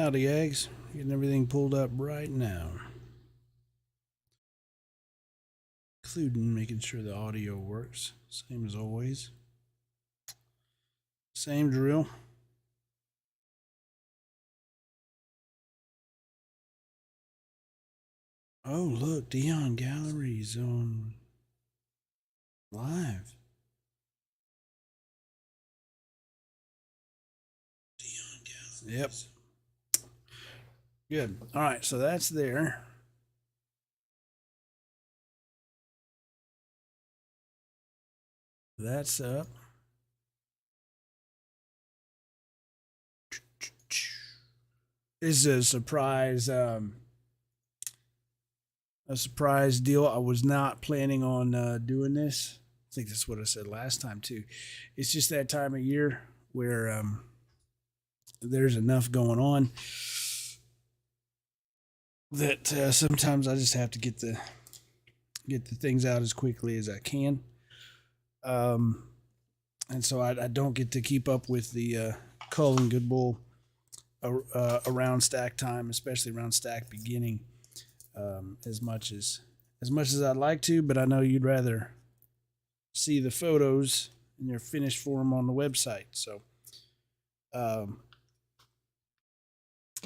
Howdy, eggs. Getting everything pulled up right now. Including making sure the audio works. Same as always. Same drill. Oh, look, Dion Gallery's on live. Dion Gallery. Yep. Good. All right, so that's there. That's up. This is a surprise deal. I was not planning on doing this. I think that's what I said last time too. It's just that time of year where there's enough going on that sometimes I just have to get the things out as quickly as I can. And so I don't get to keep up with the Cull and Good Bull around stack time, especially around stack beginning, as much as I'd like to. But I know you'd rather see the photos in their finished form on the website. So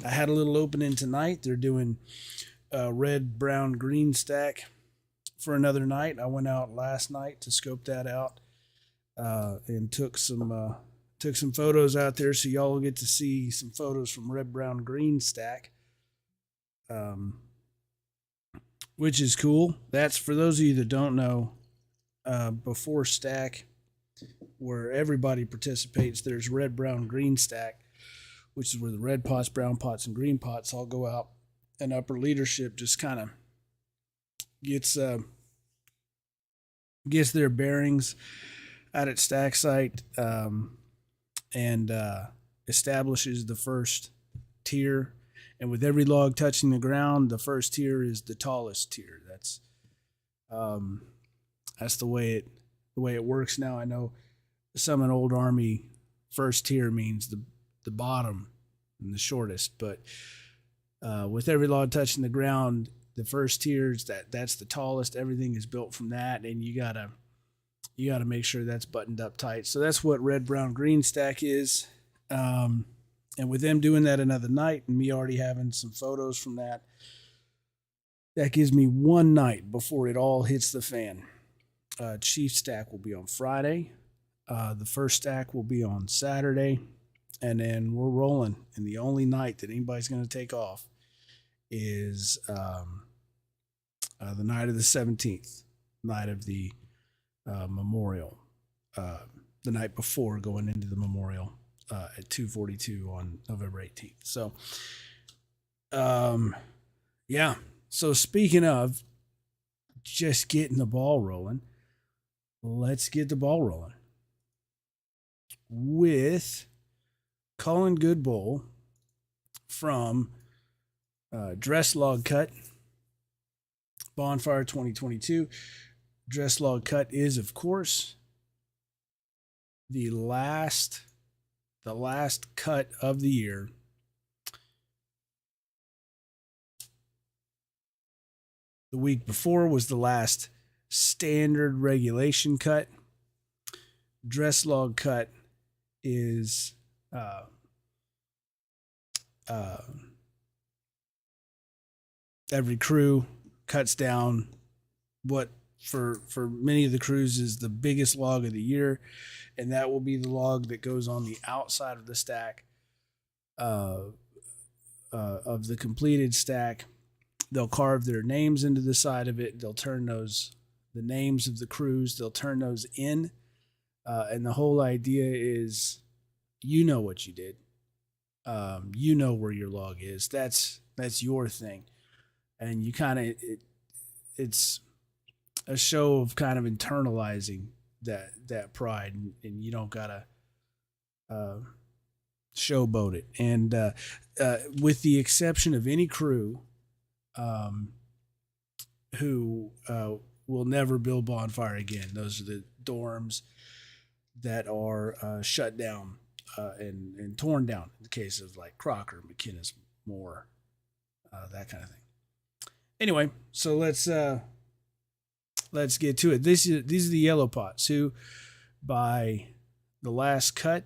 I had a little opening tonight. They're doing red, brown, green stack for another night. I went out last night to scope that out and took some photos out there, so y'all will get to see some photos from red, brown, green stack, which is cool. That's for those of you that don't know. Before stack, where everybody participates, there's red, brown, green stack, which is where the red pots, brown pots, and green pots all go out, and upper leadership just kind of gets their bearings out at stack site, and establishes the first tier. And with every log touching the ground, the first tier is the tallest tier. That's the way it works now. I know some in Old Army, first tier means the bottom and the shortest, but with every log touching the ground, the first tiers, that's the tallest. Everything is built from that, and you gotta make sure that's buttoned up tight. So that's what red, brown, green stack is. And with them doing that another night, and me already having some photos from that gives me one night before it all hits the fan. Chief stack will be on Friday. The first stack will be on Saturday, and then we're rolling. And the only night that anybody's going to take off is the night of the 17th, night of the memorial, the night before going into the memorial at 2:42 on November 18th. So, yeah. So speaking of just getting the ball rolling, let's get the ball rolling with Cull and Good Bull from Dress Log Cut Bonfire 2022. Dress Log Cut is, of course, the last cut of the year. The week before was the last standard regulation cut. Dress Log Cut is every crew cuts down what for many of the crews is the biggest log of the year, and that will be the log that goes on the outside of the stack of the completed stack. They'll carve their names into the side of it. They'll turn the names of the crews, they'll turn those in, and the whole idea is, you know what you did. You know where your log is. That's your thing, and you kind of it's a show of kind of internalizing that pride, and you don't gotta showboat it. And with the exception of any crew who will never build Bonfire again, those are the dorms that are shut down and torn down. In the case of like Crocker, McKinnis, more, that kind of thing. Anyway, so let's get to it. These are the yellow pots who, by the last cut,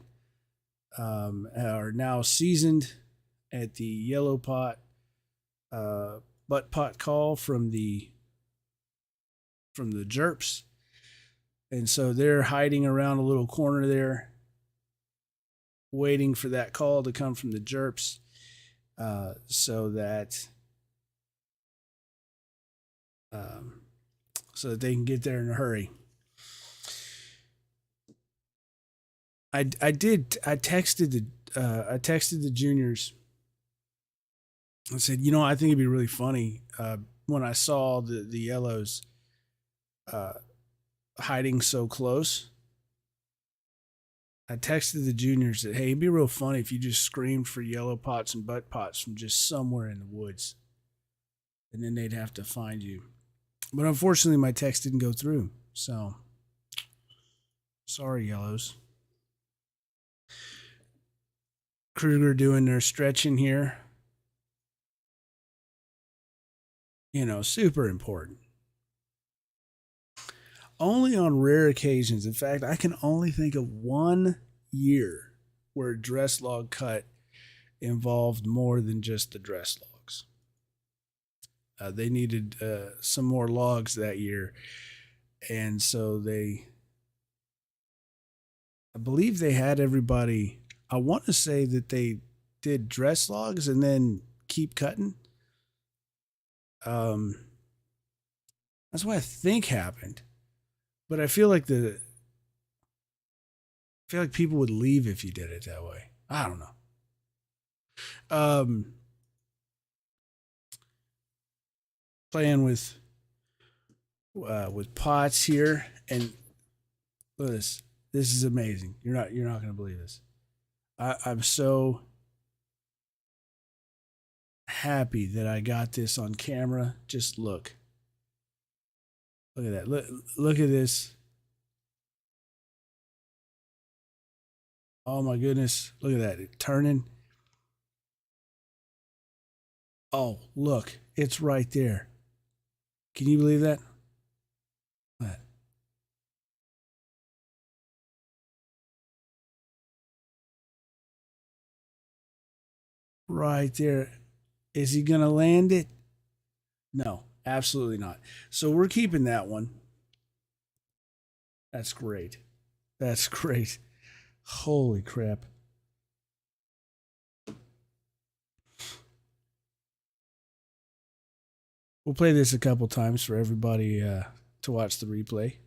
are now seasoned at the yellow pot butt pot call from the jerps, and so they're hiding around a little corner there, waiting for that call to come from the jerps, so that they can get there in a hurry. I texted the juniors. I said, I think it'd be really funny when I saw the yellows hiding so close. I texted the juniors that, hey, it'd be real funny if you just screamed for yellow pots and butt pots from just somewhere in the woods, and then they'd have to find you. But unfortunately, my text didn't go through. So, sorry, yellows. Kruger doing their stretching here. Super important. Only on rare occasions. In fact, I can only think of one year where a dress log cut involved more than just the dress logs. They needed some more logs that year. And so I believe they had everybody, I want to say that they did dress logs and then keep cutting. That's what I think happened. But I feel like people would leave if you did it that way. I don't know. Playing with pots here, and look at this. This is amazing. You're not going to believe this. I'm so happy that I got this on camera. Just look. Look at that. Look at this. Oh my goodness. Look at that. It's turning. Oh, look. It's right there. Can you believe that? What? Right there. Is he going to land it? No, absolutely not. So we're keeping that one. That's great. That's great. Holy crap. We'll play this a couple times for everybody to watch the replay.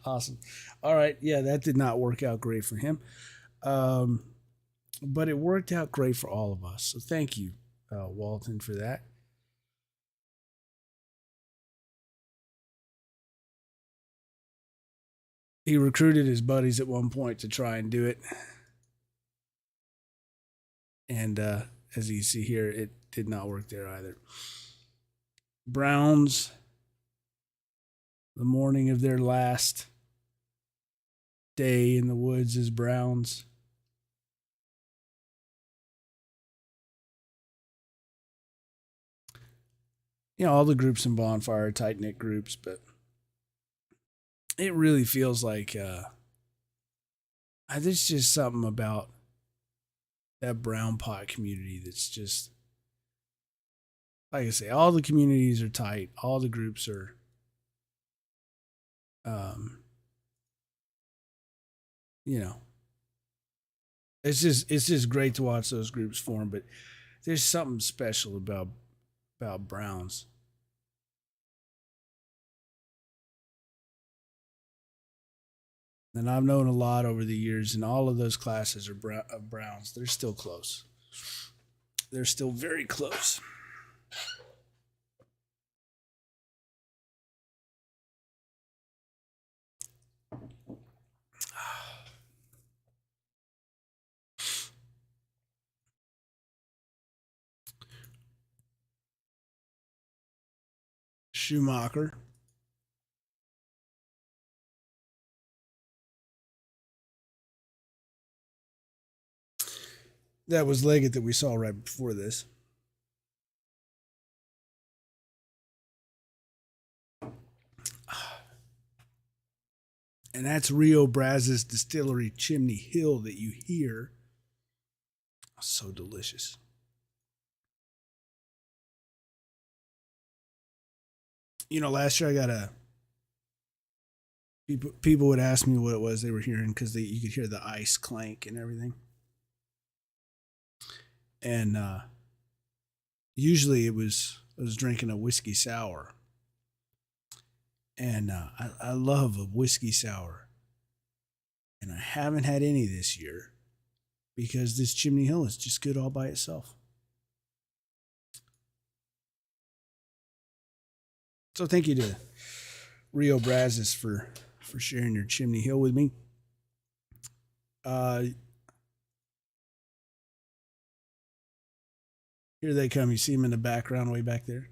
Awesome. All right. Yeah, that did not work out great for him. But it worked out great for all of us. So thank you, Walton, for that. He recruited his buddies at one point to try and do it. And as you see here, it did not work there either. Browns, the morning of their last day in the woods as Browns. All the groups in Bonfire are tight-knit groups, but it really feels like there's just something about that brown pot community that's just, like I say, all the communities are tight. All the groups are, it's just great to watch those groups form. But there's something special about Browns. And I've known a lot over the years, and all of those classes are Browns. They're still close. They're still very close. Schumacher. That was Leggett that we saw right before this. And that's Rio Braz's Distillery Chimney Hill that you hear. So delicious. You know, last year I got a people would ask me what it was they were hearing because you could hear the ice clank and everything. And usually I was drinking a whiskey sour, and I love a whiskey sour, and I haven't had any this year because this Chimney Hill is just good all by itself. So thank you to Rio Brazos for sharing your Chimney Hill with me. Here they come. You see them in the background way back there.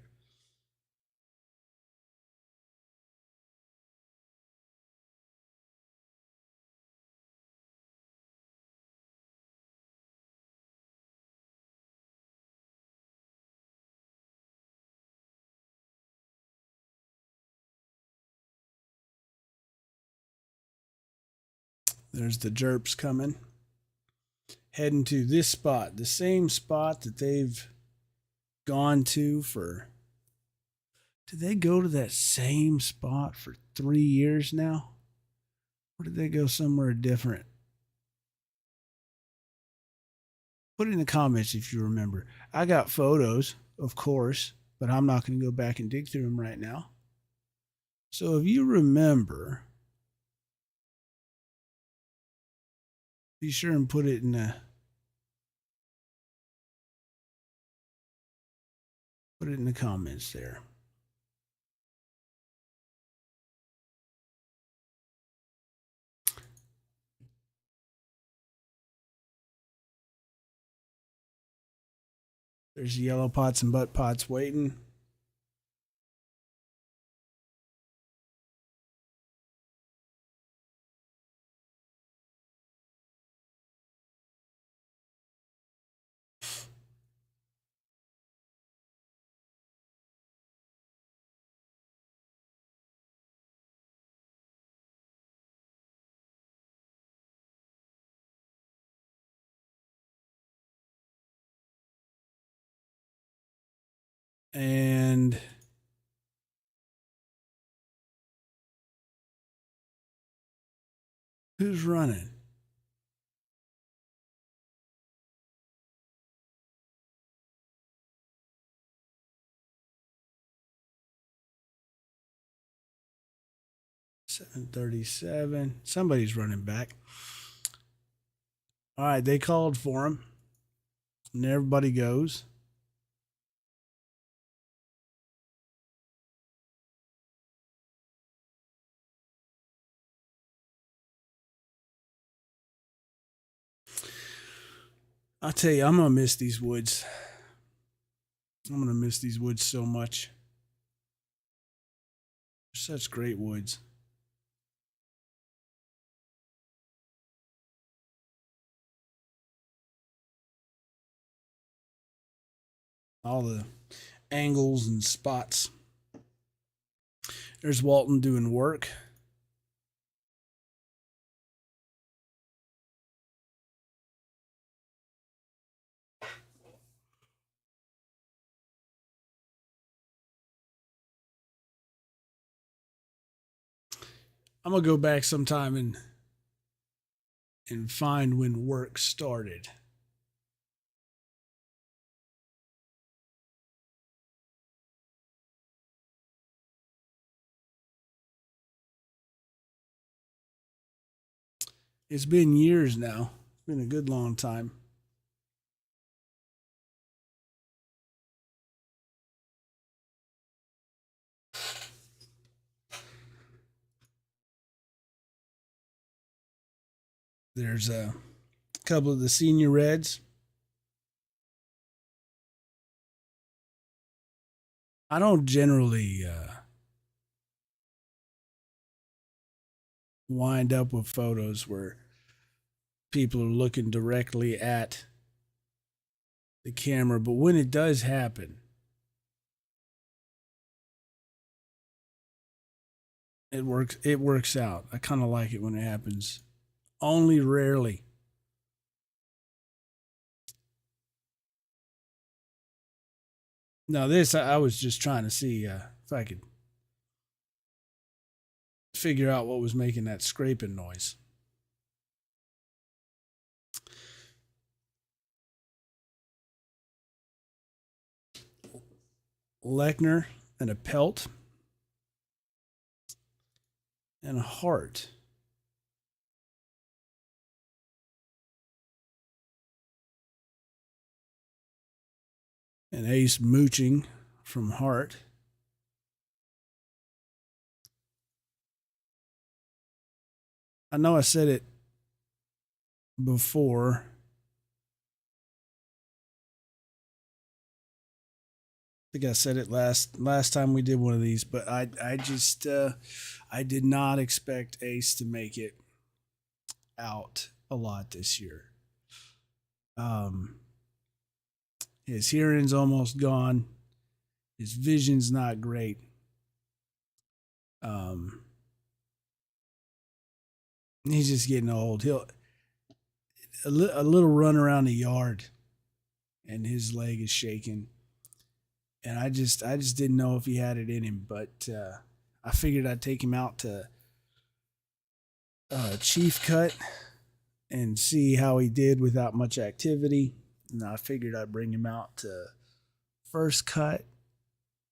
There's the Jerps coming, heading to this spot, the same spot that they've gone to for. Did they go to that same spot for 3 years now? Or did they go somewhere different? Put it in the comments if you remember. I got photos, of course, but I'm not going to go back and dig through them right now. So if you remember, be sure and put it in the comments there. There's yellow pots and butt pots waiting. And who's running? $7:37. Somebody's running back. All right, they called for him, and everybody goes. I'll tell you, I'm gonna miss these woods. I'm gonna miss these woods so much. They're such great woods. All the angles and spots. There's Walton doing work. I'm gonna go back sometime and find when work started. It's been years now. It's been a good long time. There's a couple of the senior reds. I don't generally wind up with photos where people are looking directly at the camera, but when it does happen, it works out. I kind of like it when it happens. Only rarely. Now this I was just trying to see if I could figure out what was making that scraping noise. Lechner and a pelt and a heart. An ace mooching from heart. I know I said it before. I think I said it last time we did one of these, but I just I did not expect Ace to make it out a lot this year. His hearing's almost gone. His vision's not great. He's just getting old. He'll a little run around the yard, and his leg is shaking. And I just didn't know if he had it in him, but I figured I'd take him out to Chief Cut and see how he did without much activity. And I figured I'd bring him out to First Cut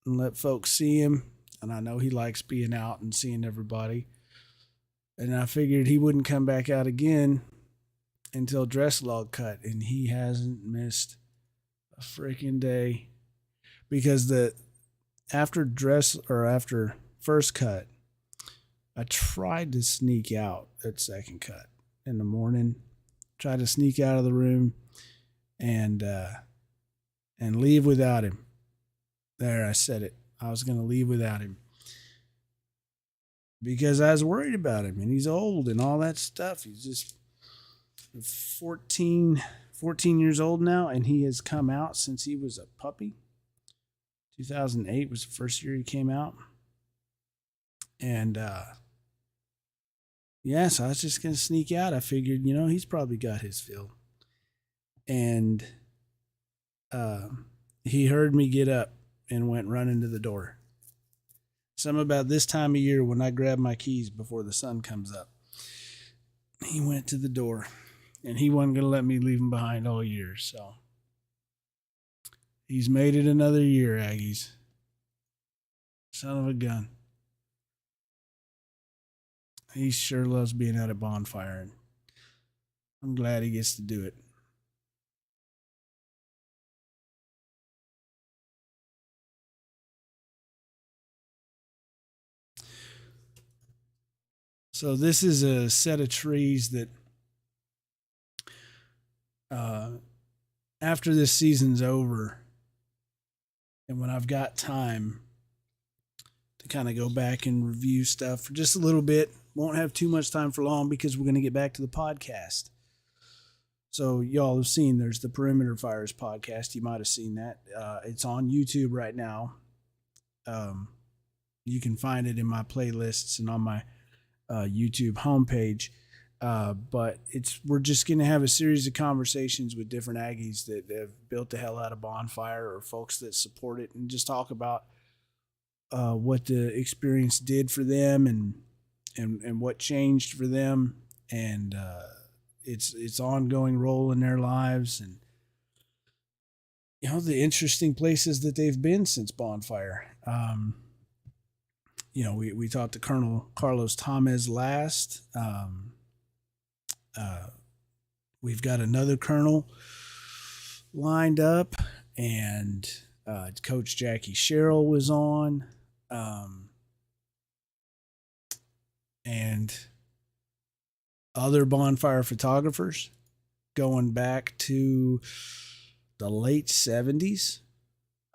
and let folks see him. And I know he likes being out and seeing everybody. And I figured he wouldn't come back out again until Dress Log Cut, and he hasn't missed a freaking day. Because after First Cut, I tried to sneak out at Second Cut in the morning. Tried to sneak out of the room and leave without him. There, I said it. I was going to leave without him because I was worried about him, and he's old and all that stuff. He's just 14 years old now, and he has come out since he was a puppy. 2008 was the first year he came out. And, so I was just going to sneak out. I figured, he's probably got his fill. And he heard me get up and went running to the door. Some about this time of year when I grab my keys before the sun comes up. He went to the door, and he wasn't going to let me leave him behind all year, so... He's made it another year, Aggies. Son of a gun. He sure loves being at a bonfire, and I'm glad he gets to do it. So this is a set of trees that after this season's over, and when I've got time to kind of go back and review stuff for just a little bit, won't have too much time for long because we're going to get back to the podcast. So y'all have seen there's the Perimeter Fires podcast. You might have seen that. It's on YouTube right now. You can find it in my playlists and on my YouTube homepage. But we're just going to have a series of conversations with different Aggies that have built the hell out of Bonfire or folks that support it, and just talk about what the experience did for them and what changed for them, and its ongoing role in their lives, and the interesting places that they've been since Bonfire. We talked to Colonel Carlos Tamez last. We've got another colonel lined up, and Coach Jackie Sherrill was on, and other Bonfire photographers going back to the late 70s.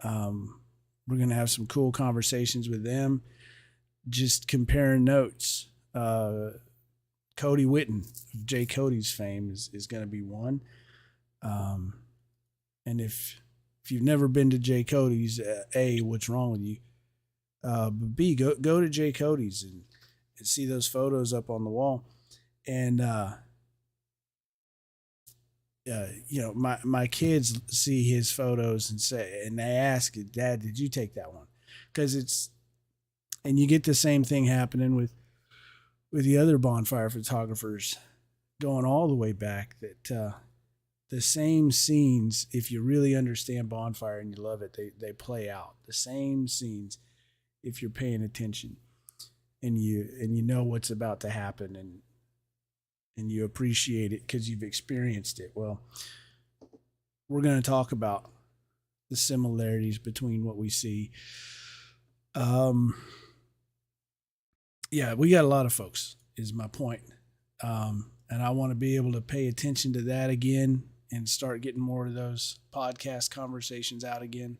We're going to have some cool conversations with them, just comparing notes. Cody Whitten of Jay Cody's fame is going to be one. And if you've never been to Jay Cody's, A, what's wrong with you? But B, go to Jay Cody's and see those photos up on the wall. And my kids see his photos and they ask, Dad, did you take that one? Because and you get the same thing happening with the other bonfire photographers going all the way back, that the same scenes, if you really understand bonfire and you love it, they play out the same scenes if you're paying attention and you know what's about to happen, and you appreciate it because you've experienced it. Well, we're going to talk about the similarities between what we see. Yeah, we got a lot of folks, is my point. And I want to be able to pay attention to that again and start getting more of those podcast conversations out again.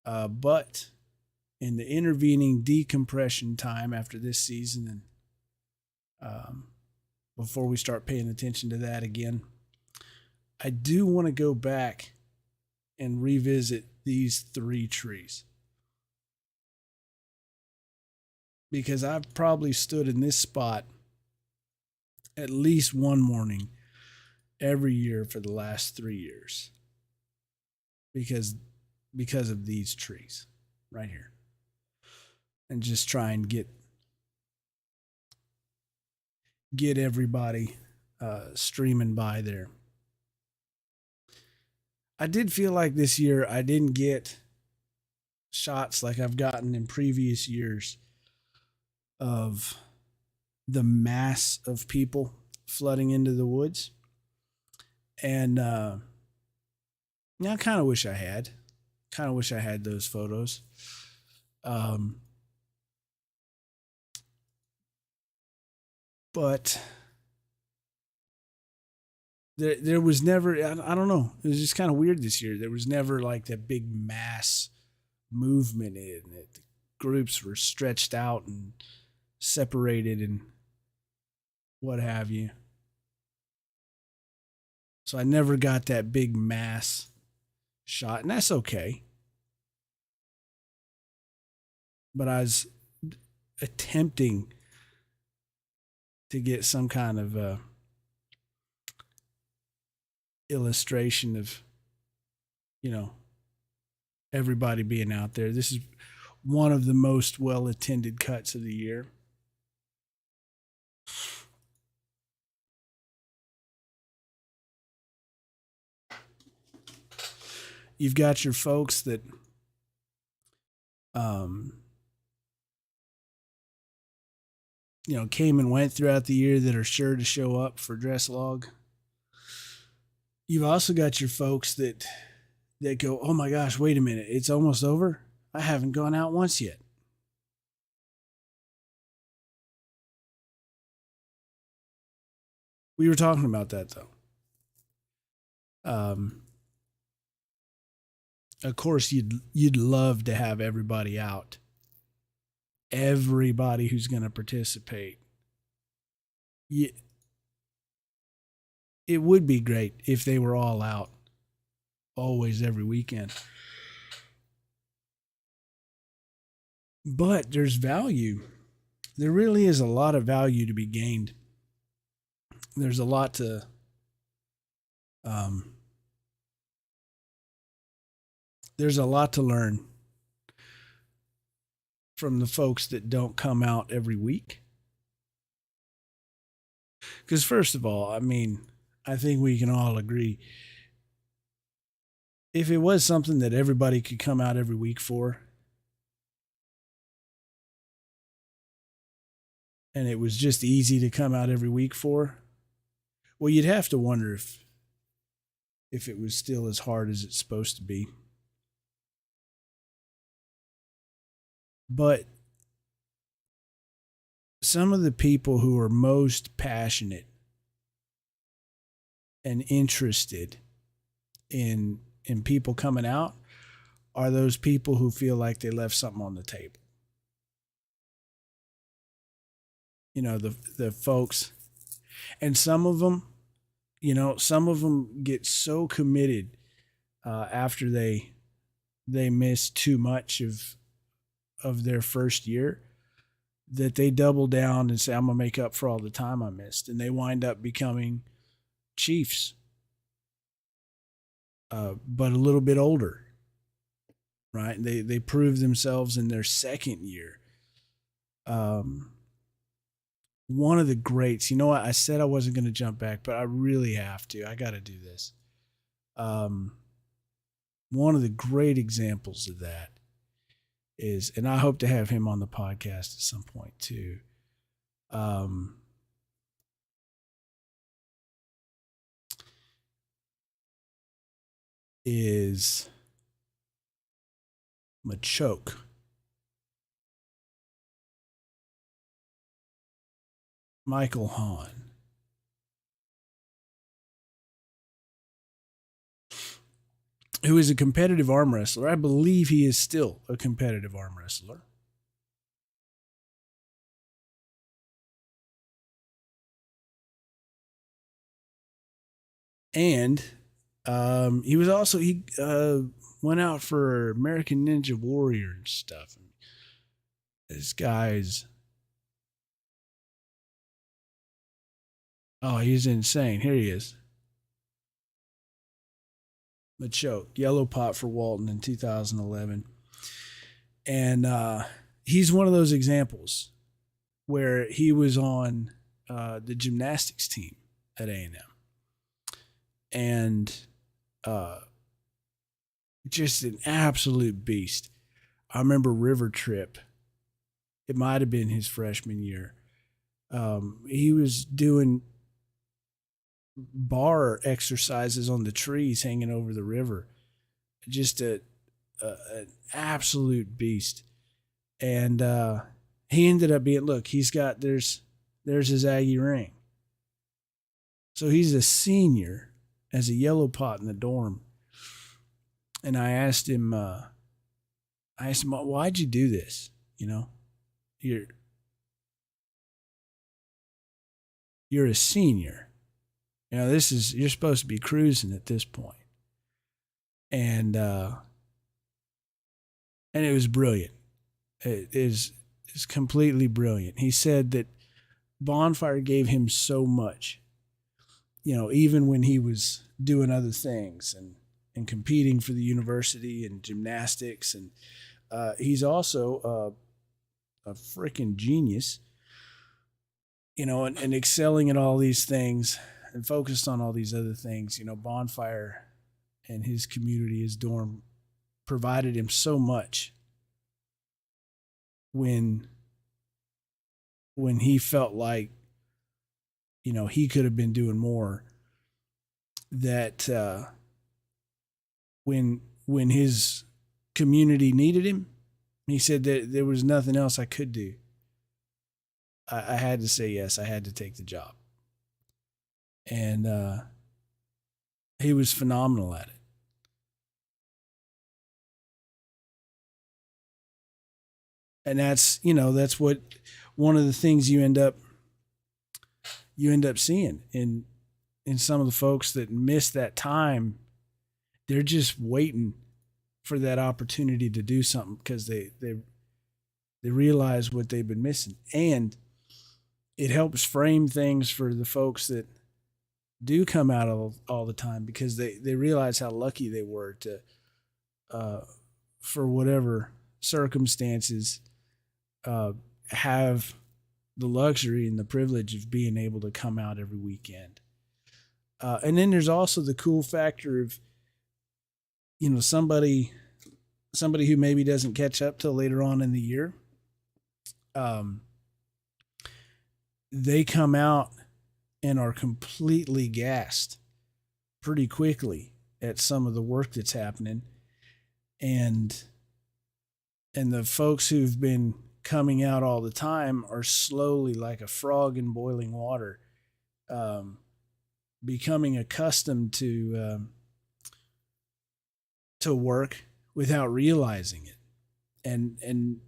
But in the intervening decompression time after this season, and before we start paying attention to that again, I do want to go back and revisit these 3 trees. Because I've probably stood in this spot at least one morning every year for the last 3 years. Because of these trees right here. And just try and get everybody streaming by there. I did feel like this year I didn't get shots like I've gotten in previous years of the mass of people flooding into the woods. And I kind of wish I had. Kind of wish I had those photos. But there was never, I don't know, it was just kind of weird this year. There was never like that big mass movement in it. The groups were stretched out and separated and what have you. So I never got that big mass shot, and that's okay. But I was attempting to get some kind of illustration of, everybody being out there. This is one of the most well-attended cuts of the year. You've got your folks that came and went throughout the year that are sure to show up for dress log. You've also got your folks that go, oh my gosh, wait a minute, it's almost over? I haven't gone out once yet. We were talking about that though. Of course, you'd love to have everybody out. Everybody who's going to participate. It would be great if they were all out, always, every weekend. But there's value. There really is a lot of value to be gained. There's a lot to learn from the folks that don't come out every week. Because first of all, I think we can all agree, if it was something that everybody could come out every week for, and it was just easy to come out every week for, well, you'd have to wonder if it was still as hard as it's supposed to be. But some of the people who are most passionate and interested in people coming out are those people who feel like they left something on the table. The folks, and some of them get so committed after they missed too much of their first year, that they double down and say, I'm going to make up for all the time I missed. And they wind up becoming chiefs, but a little bit older, right? They prove themselves in their second year. One of the greats, you know what? I said I wasn't going to jump back, but I really have to. I got to do this. One of the great examples of that is, and I hope to have him on the podcast at some point too. Is Machoke. Michael Hahn. Who is a competitive arm wrestler. I believe he is still a competitive arm wrestler. And he was also, he went out for American Ninja Warrior and stuff. This guy's, oh, he's insane. Here he is. Machoke, yellow pot for Walton in 2011. And he's one of those examples where he was on the gymnastics team at A&M. And just an absolute beast. I remember River Trip. It might have been his freshman year. He was doing bar exercises on the trees hanging over the river. Just an absolute beast. And he ended up being, look, he's got, there's his Aggie ring. So he's a senior as a yellow pot in the dorm. And I asked him, why'd you do this? You know, you're a senior. You know, you're supposed to be cruising at this point. And it was brilliant. It is completely brilliant. He said that Bonfire gave him so much, you know, even when he was doing other things and competing for the university and gymnastics. And he's also a freaking genius, you know, and excelling at all these things and focused on all these other things. You know, Bonfire and his community, his dorm, provided him so much when he felt like, you know, he could have been doing more, that when his community needed him, he said that there was nothing else I could do. I had to say yes. I had to take the job. And he was phenomenal at it. And that's, you know, that's what one of the things you end up seeing in some of the folks that miss that time. They're just waiting for that opportunity to do something because they realize what they've been missing. And it helps frame things for the folks that do come out all the time, because they realize how lucky they were to, for whatever circumstances, have the luxury and the privilege of being able to come out every weekend. And then there's also the cool factor of, you know, somebody who maybe doesn't catch up till later on in the year. They come out and are completely gassed pretty quickly at some of the work that's happening. And the folks who've been coming out all the time are slowly, like a frog in boiling water, becoming accustomed to work without realizing it, and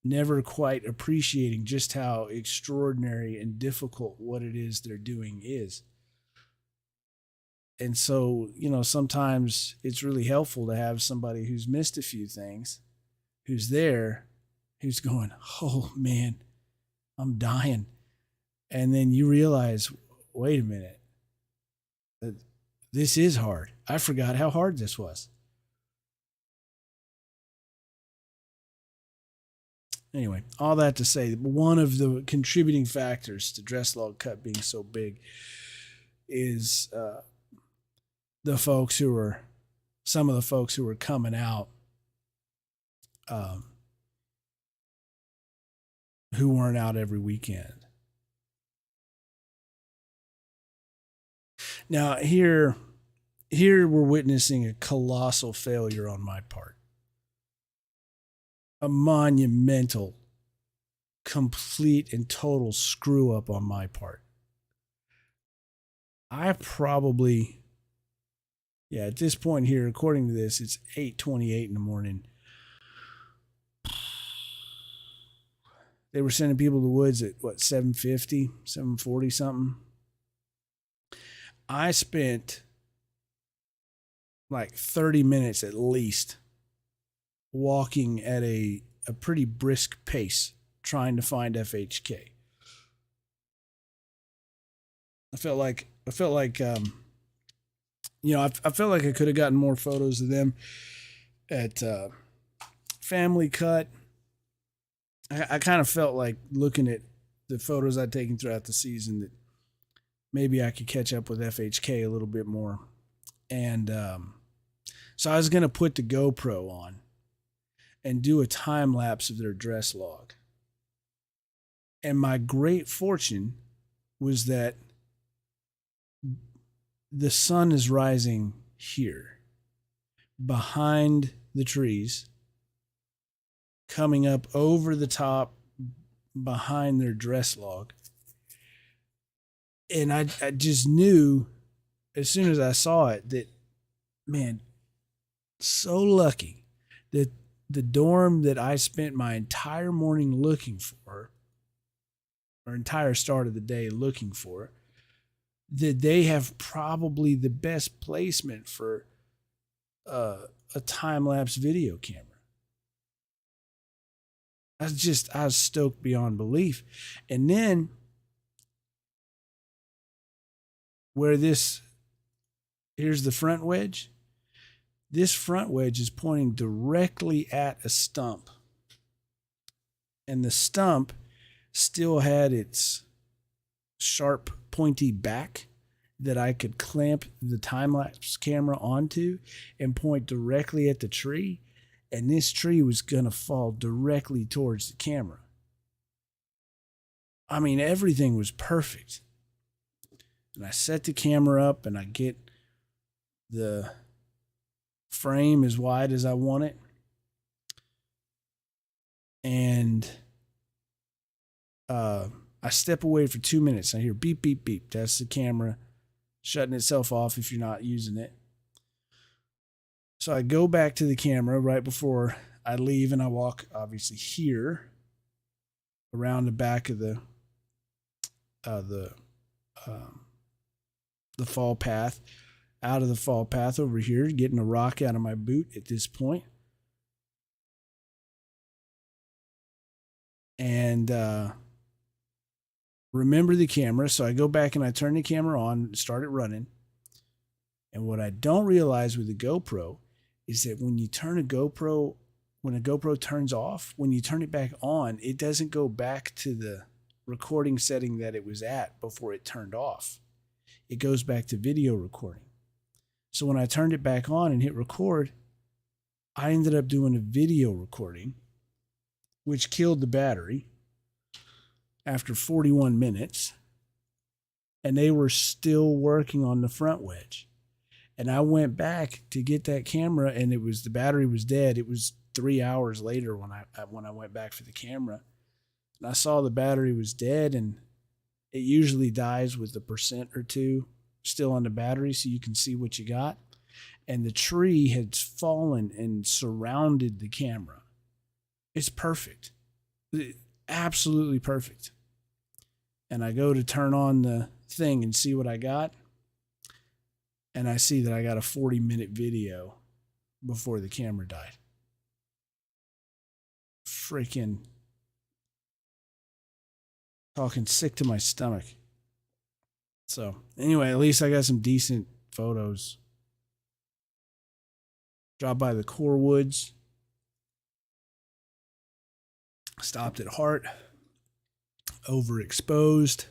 never quite appreciating just how extraordinary and difficult what it is they're doing is. And so, sometimes it's really helpful to have somebody who's missed a few things, who's there, who's going, oh man, I'm dying. And then you realize, wait a minute, this is hard. I forgot how hard this was. Anyway, all that to say, one of the contributing factors to dress log cut being so big is some of the folks who are coming out who weren't out every weekend. Now here we're witnessing a colossal failure on my part. A monumental, complete and total screw up on my part. I probably, at this point here, according to this, it's 8:28 in the morning. They were sending people to the woods at 7:50, 7:40 something. I spent like 30 minutes at least walking at a pretty brisk pace trying to find FHK. I felt like I felt like I could have gotten more photos of them at Family Cut. I kind of felt like, looking at the photos I'd taken throughout the season, that maybe I could catch up with FHK a little bit more. And so I was going to put the GoPro on and do a time lapse of their dress log. And my great fortune was that the sun is rising here behind the trees, coming up over the top behind their dress log. And I just knew as soon as I saw it that, man, so lucky that the dorm that I spent my entire morning looking for, or entire start of the day looking for, that they have probably the best placement for a time-lapse video camera. I was stoked beyond belief. And then here's the front wedge. This front wedge is pointing directly at a stump. And the stump still had its sharp, pointy back that I could clamp the time-lapse camera onto and point directly at the tree. And this tree was going to fall directly towards the camera. I mean, everything was perfect. And I set the camera up and I get the frame as wide as I want it. And I step away for 2 minutes. I hear beep, beep, beep. That's the camera shutting itself off if you're not using it. So I go back to the camera right before I leave, and I walk, obviously, here around the back of the fall path, out of the fall path over here, getting a rock out of my boot at this point. And remember the camera. So I go back and I turn the camera on, start it running. And what I don't realize with the GoPro is that when a GoPro turns off, when you turn it back on, it doesn't go back to the recording setting that it was at before it turned off. It goes back to video recording. So when I turned it back on and hit record, I ended up doing a video recording, which killed the battery after 41 minutes. And they were still working on the front wedge. And I went back to get that camera, and the battery was dead. It was 3 hours later when I went back for the camera. And I saw the battery was dead, and it usually dies with 1% or 2% still on the battery, so you can see what you got. And the tree had fallen and surrounded the camera. It's perfect. Absolutely perfect. And I go to turn on the thing and see what I got. and I see that I got a 40-minute video before the camera died. Freaking talking sick to my stomach. So anyway, at least I got some decent photos. Dropped by the Core Woods. Stopped at Hart. Overexposed.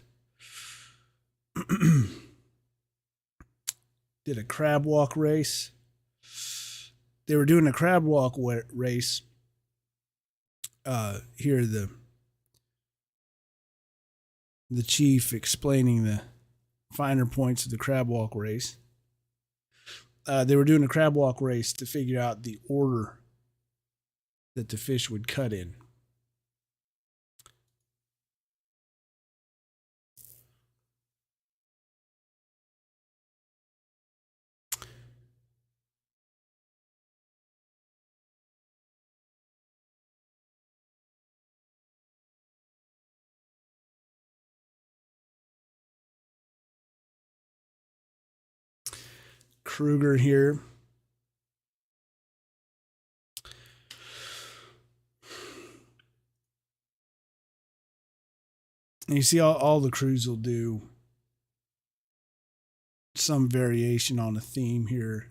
Did a crab walk race. They were doing a crab walk race. Here the chief explaining the finer points of the crab walk race. They were doing a crab walk race to figure out the order that the fish would cut in. Kruger here. And you see all the crews will do some variation on a theme here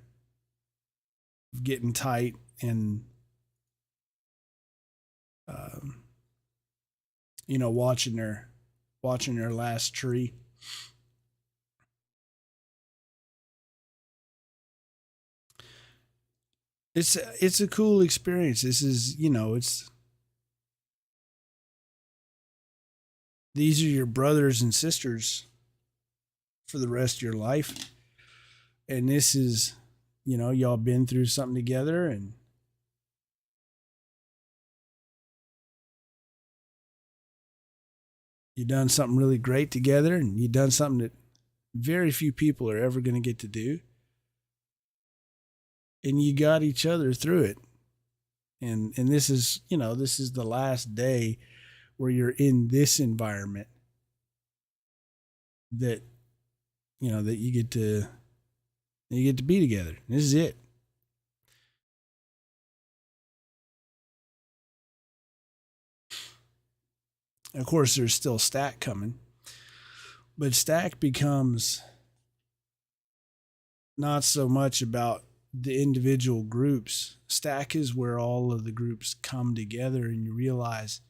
of getting tight and watching their last tree. It's a cool experience. This is, these are your brothers and sisters for the rest of your life. And this is, y'all been through something together, and you done something really great together, and you done something that very few people are ever going to get to do. And you got each other through it. And this is, this is the last day where you're in this environment that, that you get to be together. This is it. Of course, there's still stack coming, but stack becomes not so much about the individual groups. Stack is where all of the groups come together and you realize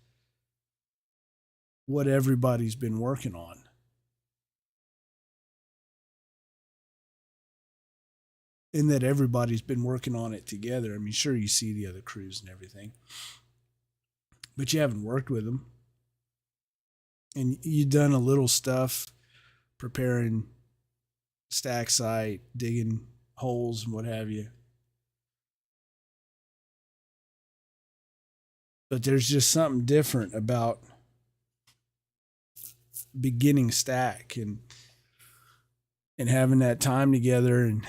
what everybody's been working on. And that everybody's been working on it together. I mean, sure, you see the other crews and everything, but you haven't worked with them. And you've done a little stuff preparing stack site, digging holes and what have you. But there's just something different about beginning stack and having that time together, and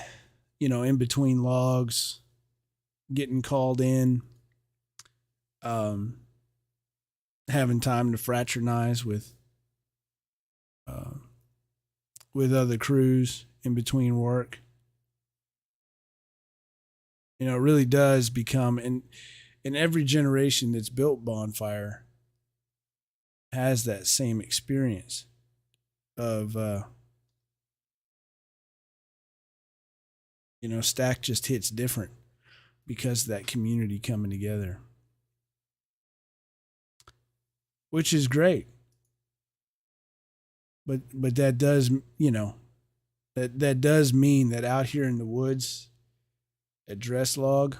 in between logs, getting called in, having time to fraternize with other crews in between work. It really does become, in every generation that's built Bonfire has that same experience of stack just hits different because of that community coming together, which is great. But that does, that does mean that out here in the woods at Dress Log,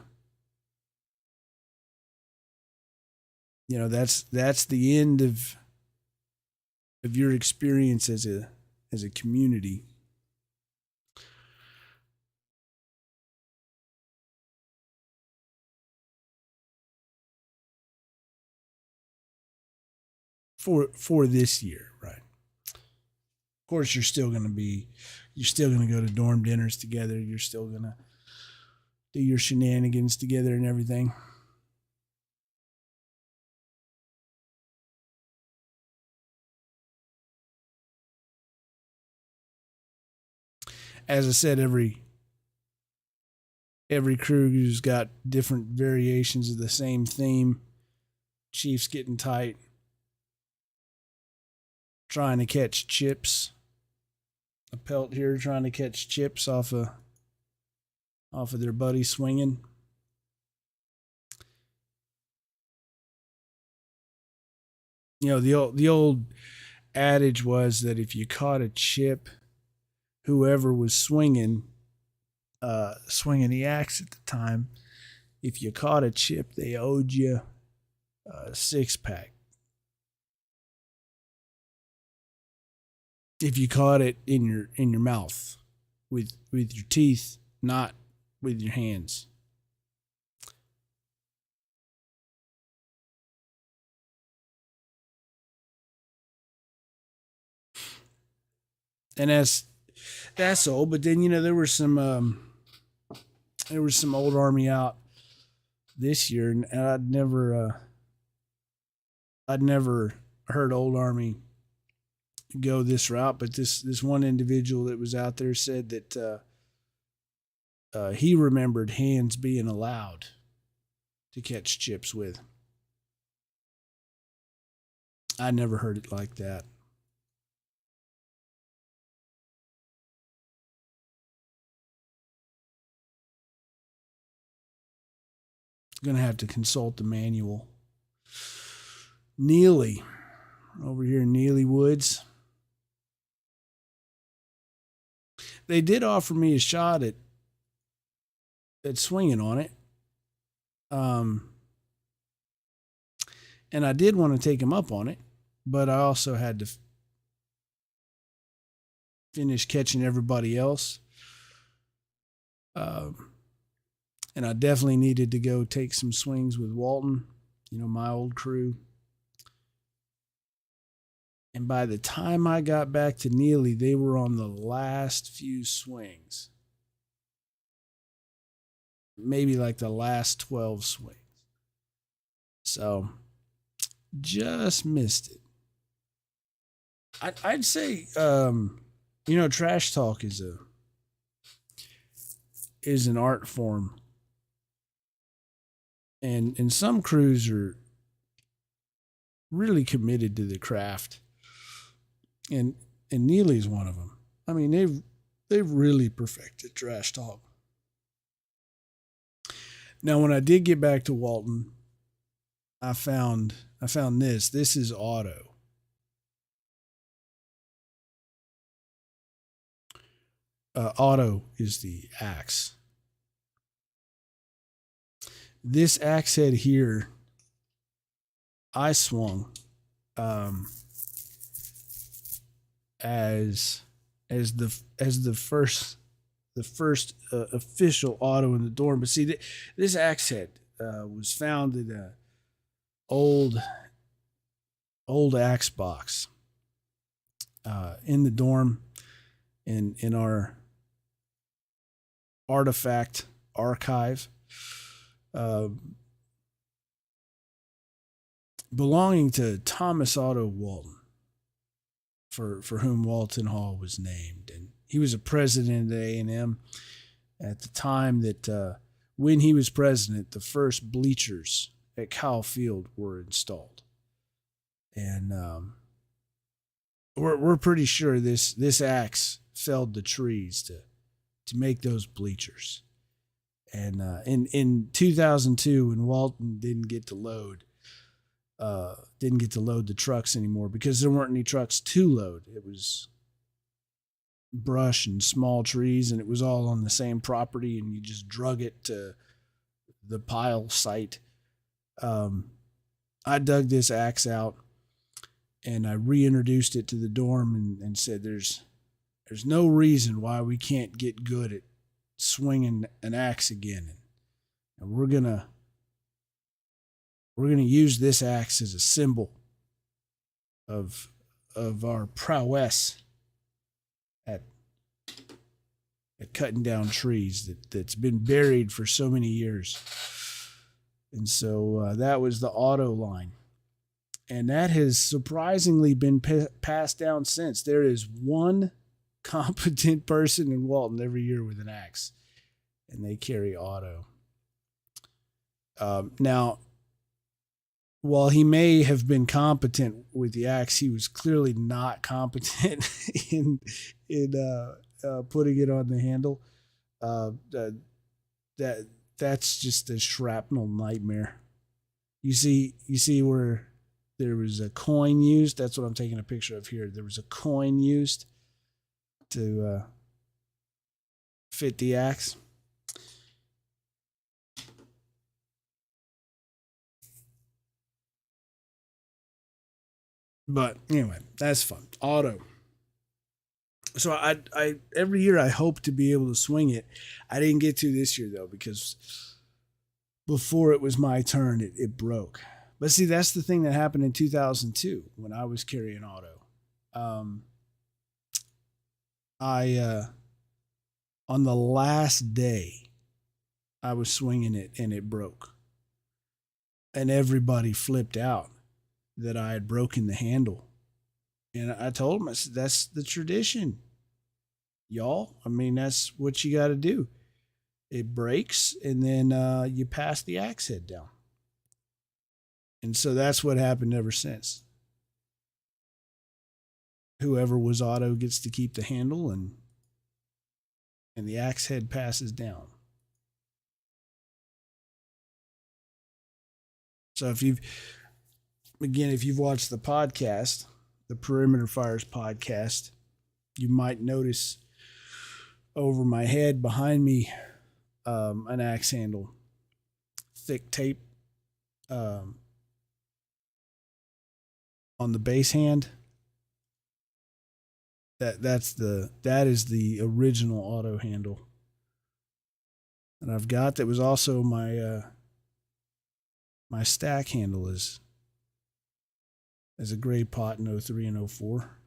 that's the end of your experience as a community. For this year, right? Of course, you're still going to go to dorm dinners together. You're still going to do your shenanigans together and everything. as I said, every crew's got different variations of the same theme. Chiefs getting tight, trying to catch chips. A pelt here trying to catch chips off of their buddy swinging. You know, the old adage was that if you caught a chip, whoever was swinging the axe at the time, if you caught a chip, they owed you a 6-pack. If you caught it in your mouth with your teeth, not with your hands. And that's old, but then there were some old Army out this year, and I'd never heard Old Army go this route, but this one individual that was out there said that he remembered hands being allowed to catch chips with. I never heard it like that. Gonna have to consult the manual. Neely, over here in Neely Woods. They did offer me a shot at swinging on it. And I did want to take him up on it, but I also had to finish catching everybody else. And I definitely needed to go take some swings with Walton, my old crew. And by the time I got back to Neely, they were on the last few swings. Maybe like the last 12 swings. So, just missed it. I'd say, trash talk is an art form. And some crews are really committed to the craft. And Neely's one of them. I mean, they've really perfected trash talk. Now, when I did get back to Walton, I found this. This is Otto. Otto is the axe. This axe head here, I swung as the first official Otto in the dorm. But see, this axe head was found in a old axe box in the dorm in our artifact archive. Belonging to Thomas Otto Walton, for whom Walton Hall was named. And he was a president of A&M at the time that when he was president, the first bleachers at Cull Field were installed. And we're pretty sure this axe felled the trees to make those bleachers. And in 2002, when Walton didn't get to load the trucks anymore because there weren't any trucks to load. It was brush and small trees, and it was all on the same property, and you just drug it to the pile site. I dug this axe out, and I reintroduced it to the dorm and said, "There's no reason why we can't get good at swinging an axe again, and we're gonna use this axe as a symbol of our prowess at cutting down trees that's been buried for so many years." And so that was the Otto line, and that has surprisingly been passed down since. There is one competent person in Walton every year with an axe, and they carry auto. Now, while he may have been competent with the axe, he was clearly not competent in putting it on the handle. Uh, uh, that's just a shrapnel nightmare. You see where there was a coin used. That's what I'm taking a picture of here. There was a coin used to fit the axe. But anyway, that's fun. Auto. So I every year I hope to be able to swing it. I didn't get to this year though, because before it was my turn, it broke. But see, that's the thing that happened in 2002 when I was carrying auto. I on the last day I was swinging it and it broke, and everybody flipped out that I had broken the handle. And I told them, I said, that's the tradition, y'all. I mean, that's what you got to do. It breaks, and then you pass the axe head down. And so that's what happened ever since. Whoever was auto gets to keep the handle, and the axe head passes down. So if you've watched the podcast, the Perimeter Fires podcast, you might notice over my head behind me an axe handle, thick tape on the base hand. That is the original auto handle that I've got. That was also my my stack handle as a gray pot in 03 and 04.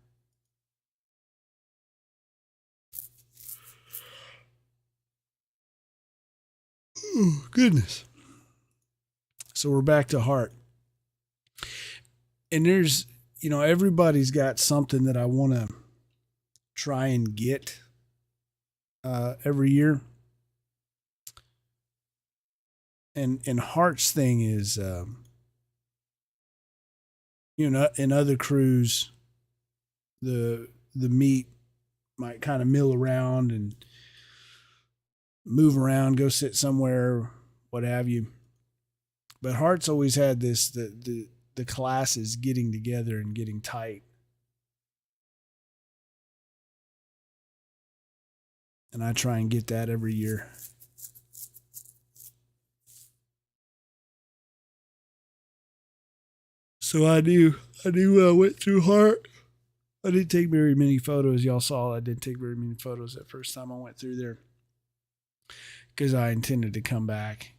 Oh, goodness. So we're back to heart. And there's, everybody's got something that I want to try and get every year. And Heart's thing is, in other crews, the meat might kind of mill around and move around, go sit somewhere, what have you. But Heart's always had this, the classes getting together and getting tight. And I try and get that every year. So I went through Heart. I didn't take very many photos. Y'all saw I didn't take very many photos that first time I went through there, because I intended to come back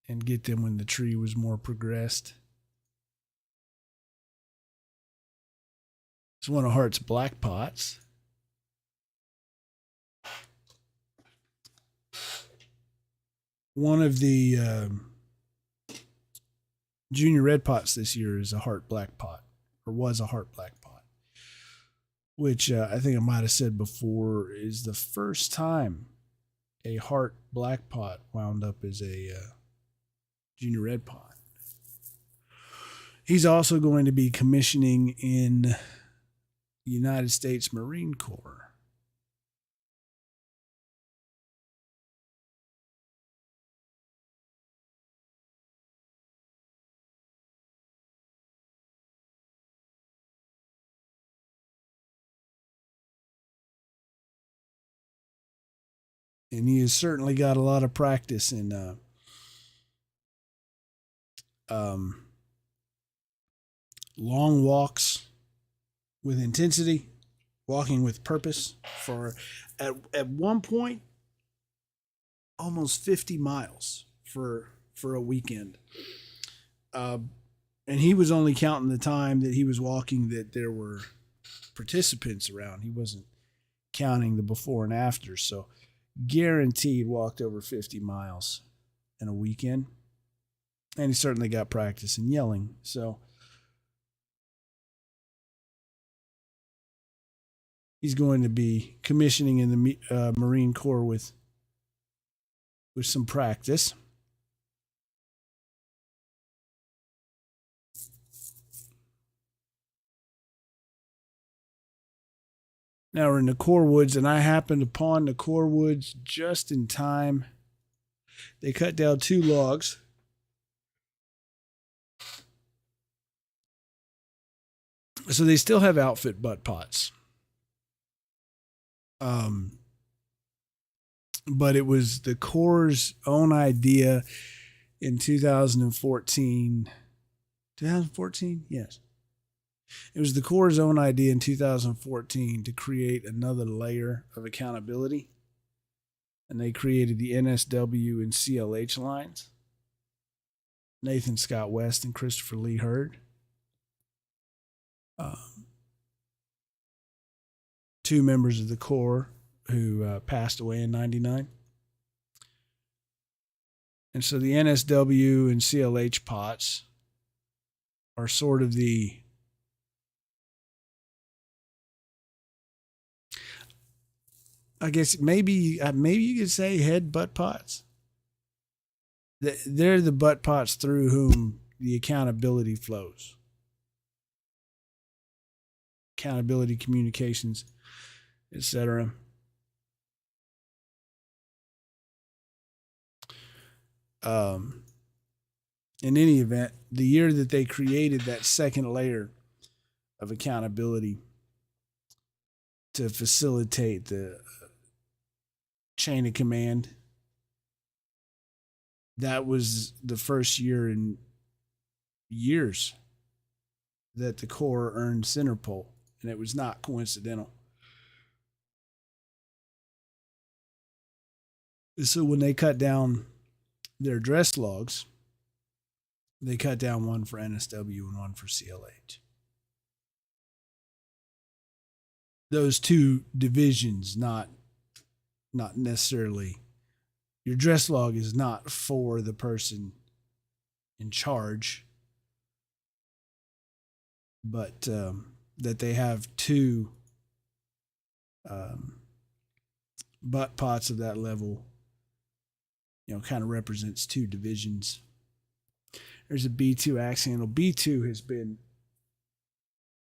and get them when the tree was more progressed. It's one of Heart's black pots. One of the junior red pots this year is a Heart black pot, or was a Heart black pot, which I think I might have said before is the first time a Heart black pot wound up as a junior red pot. He's also going to be commissioning in the United States Marine Corps. And he has certainly got a lot of practice in long walks with intensity, walking with purpose for at one point almost 50 miles for a weekend. And he was only counting the time that he was walking that there were participants around. He wasn't counting the before and after. So guaranteed walked over 50 miles in a weekend. And he certainly got practice in yelling. So he's going to be commissioning in the Marine Corps with some practice. Now we're in the Core Woods, and I happened upon the Core Woods just in time. They cut down 2 logs. So they still have outfit butt pots. But it was the Corps' own idea in 2014. 2014? Yes. It was the Corps' own idea in 2014 to create another layer of accountability. And they created the NSW and CLH lines. Nathan Scott West and Christopher Lee Hurd. 2 members of the Corps who passed away in '99. And so the NSW and CLH pots are sort of the I guess maybe you could say head butt pots. They're the butt pots through whom the accountability flows. Accountability, communications, etc. In any event, the year that they created that second layer of accountability to facilitate the chain of command, that was the first year in years that the Corps earned center pole, and it was not coincidental. So when they cut down their dress logs, they cut down one for NSW and one for CLH. Those 2 divisions, not necessarily. Your dress log is not for the person in charge, but that they have 2 butt pots of that level, kind of represents 2 divisions. There's a B2 axe handle. B2 has been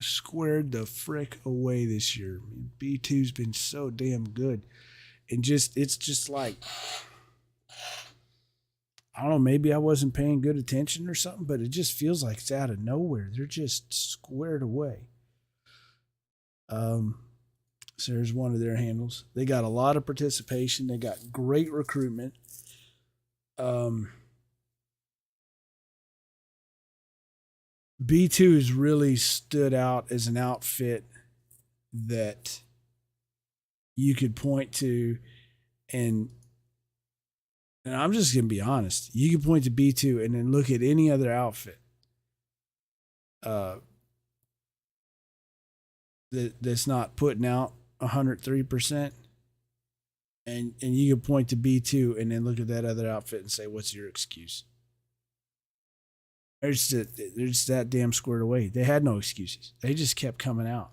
squared the frick away this year. B2's been so damn good. And it's just like, I don't know, maybe I wasn't paying good attention or something, but it just feels like it's out of nowhere. They're just squared away. So there's one of their handles. They got a lot of participation. They got great recruitment. B2 has really stood out as an outfit that you could point to, and I'm just going to be honest. You can point to B2 and then look at any other outfit that's not putting out 103%, and you can point to B2 and then look at that other outfit and say, what's your excuse? They're just that damn squared away. They had no excuses. They just kept coming out.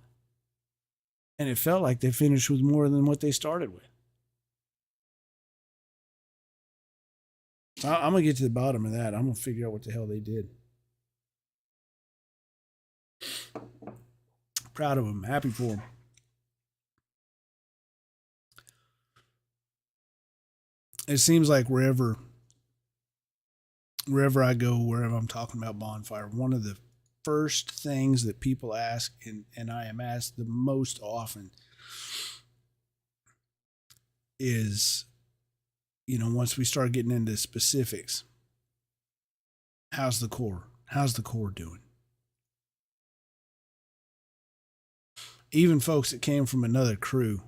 And it felt like they finished with more than what they started with. So I'm going to get to the bottom of that. I'm going to figure out what the hell they did. Proud of them. Happy for them. It seems like wherever I go, wherever I'm talking about bonfire, one of the first things that people ask, and I am asked the most often, is, once we start getting into specifics, how's the Corps? How's the Corps doing? Even folks that came from another crew,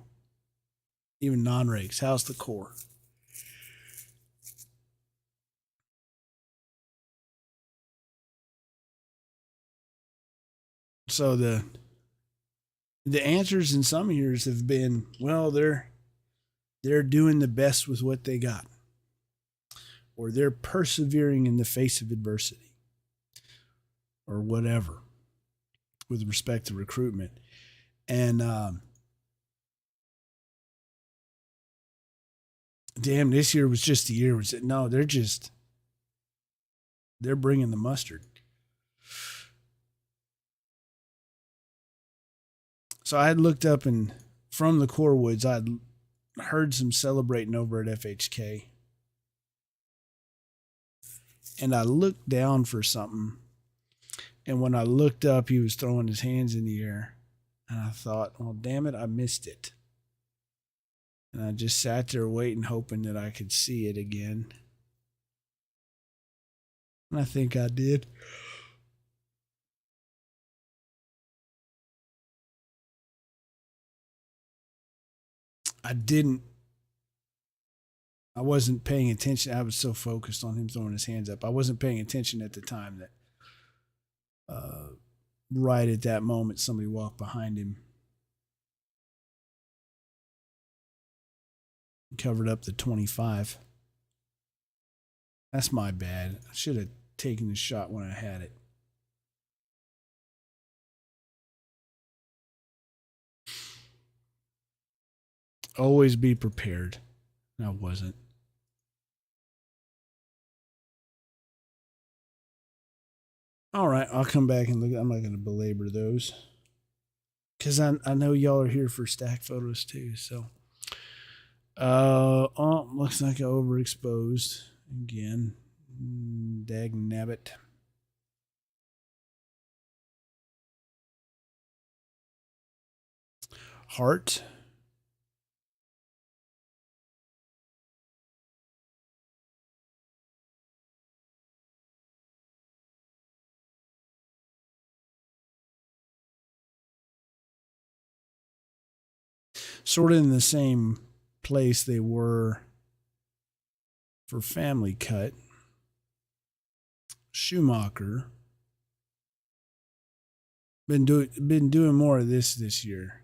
even non-rakes, how's the Corps? So the answers in some years have been, well, they're doing the best with what they got, or they're persevering in the face of adversity, or whatever, with respect to recruitment. And damn, this year was just a year. Was it? No, they're bringing the mustard. So I had looked up, and from the core woods, I'd heard some celebrating over at FHK. And I looked down for something. And when I looked up, he was throwing his hands in the air. And I thought, well, damn it, I missed it. And I just sat there waiting, hoping that I could see it again. And I think I did. I didn't. I wasn't paying attention. I was so focused on him throwing his hands up. I wasn't paying attention at the time that right at that moment somebody walked behind him, covered up the 25. That's my bad. I should have taken the shot when I had it. Always be prepared. I wasn't. All right, I'll come back and look. I'm not going to belabor those because I know y'all are here for stack photos too. So, oh, looks like I overexposed again. Dag nabbit. Heart. Sort of in the same place they were for Family Cut. Schumacher. Been doing more of this year.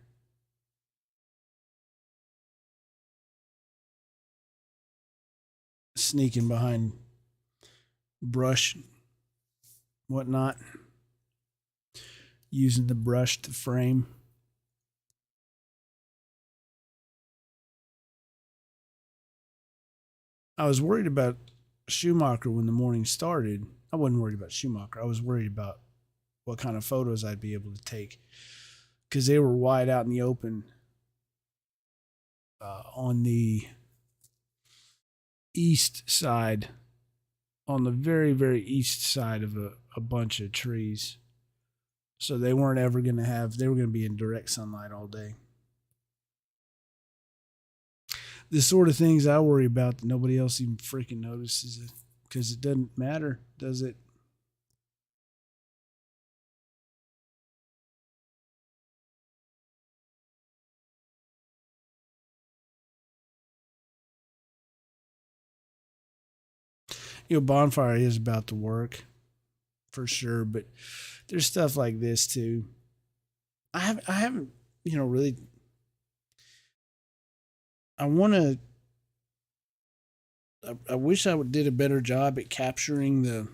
Sneaking behind brush, whatnot. Using the brush to frame. I was worried about Schumacher when the morning started. I wasn't worried about Schumacher. I was worried about what kind of photos I'd be able to take because they were wide out in the open on the east side, on the very, very east side of a bunch of trees. So they weren't ever going to have, they were going to be in direct sunlight all day. The sort of things I worry about that nobody else even freaking notices it because it doesn't matter, does it? You know, Bonfire is about to work for sure, but there's stuff like this too. I haven't, really. I want to. I wish I did a better job at capturing the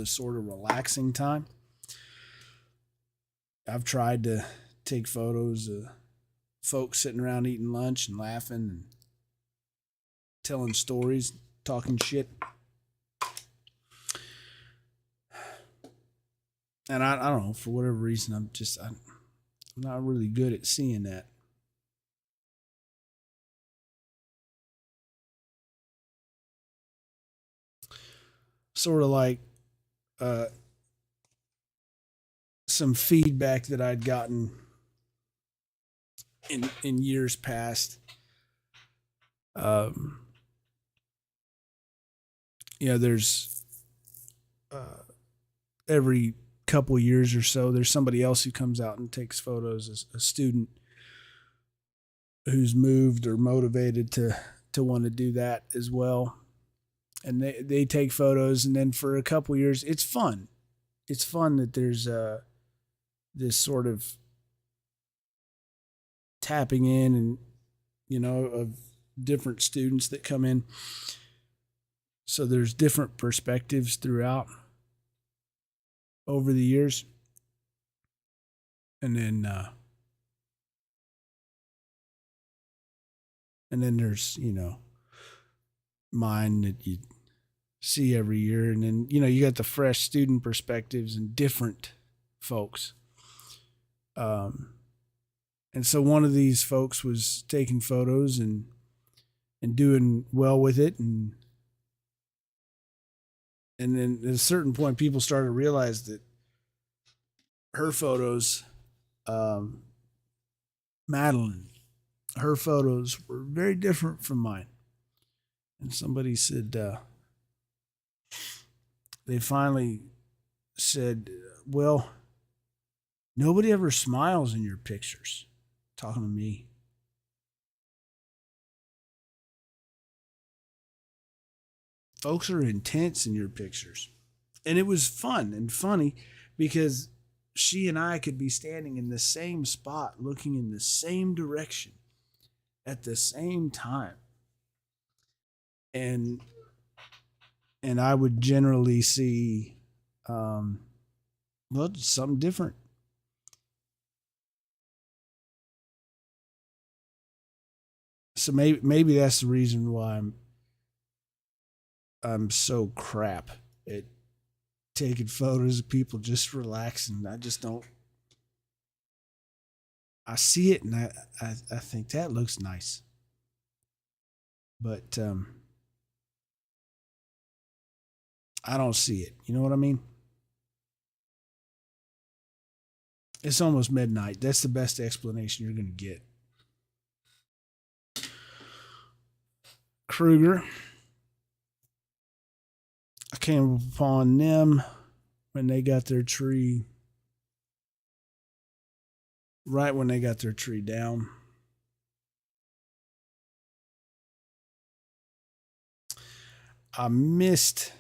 sort of relaxing time. I've tried to take photos of folks sitting around eating lunch and laughing and telling stories, talking shit. And I don't know, for whatever reason, I'm not really good at seeing that. Sort of like some feedback that I'd gotten in years past. There's every couple years or so, there's somebody else who comes out and takes photos as a student who's moved or motivated to want to do that as well. And they take photos, and then for a couple years, it's fun. It's fun that there's this sort of tapping in and of different students that come in. So there's different perspectives throughout over the years. And then And then there's, mine that you see every year. And then, you got the fresh student perspectives and different folks. And so one of these folks was taking photos and doing well with it. And then at a certain point, people started to realize that her photos, Madeline, her photos were very different from mine. And somebody said, they finally said, well, nobody ever smiles in your pictures. Talking to me. Folks are intense in your pictures. And it was fun and funny because she and I could be standing in the same spot, looking in the same direction at the same time. And I would generally see something different. So maybe that's the reason why I'm so crap at taking photos of people just relaxing. I just don't. I see it and I think that looks nice, but I don't see it. You know what I mean? It's almost midnight. That's the best explanation you're going to get. Kruger. I came upon them when they got their tree, right when they got their tree down. I missed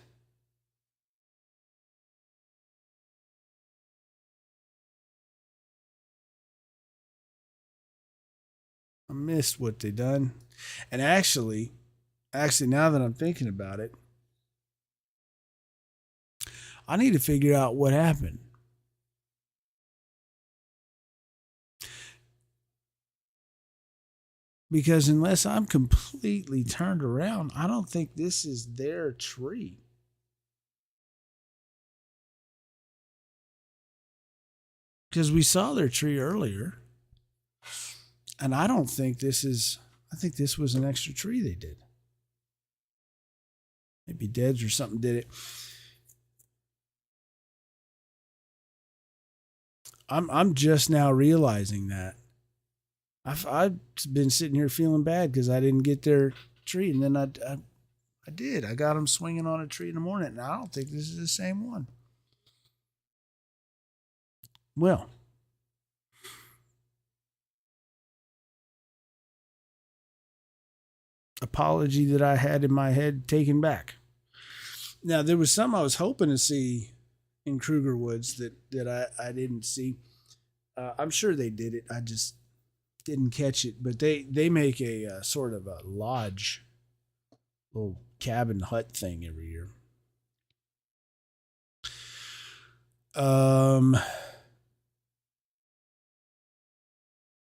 what they done. And actually, now that I'm thinking about it, I need to figure out what happened. Because unless I'm completely turned around, I don't think this is their tree. Because we saw their tree earlier. And I don't think this is, I think this was an extra tree they did. Maybe Deads or something did it. I'm just now realizing that. I've been sitting here feeling bad because I didn't get their tree, and then I did. I got them swinging on a tree in the morning, and I don't think this is the same one. Well, apology that I had in my head taken back. Now, there was some I was hoping to see in Kruger Woods that I didn't see. I'm sure they did it. I just didn't catch it. But they make a sort of a lodge, little cabin hut thing every year.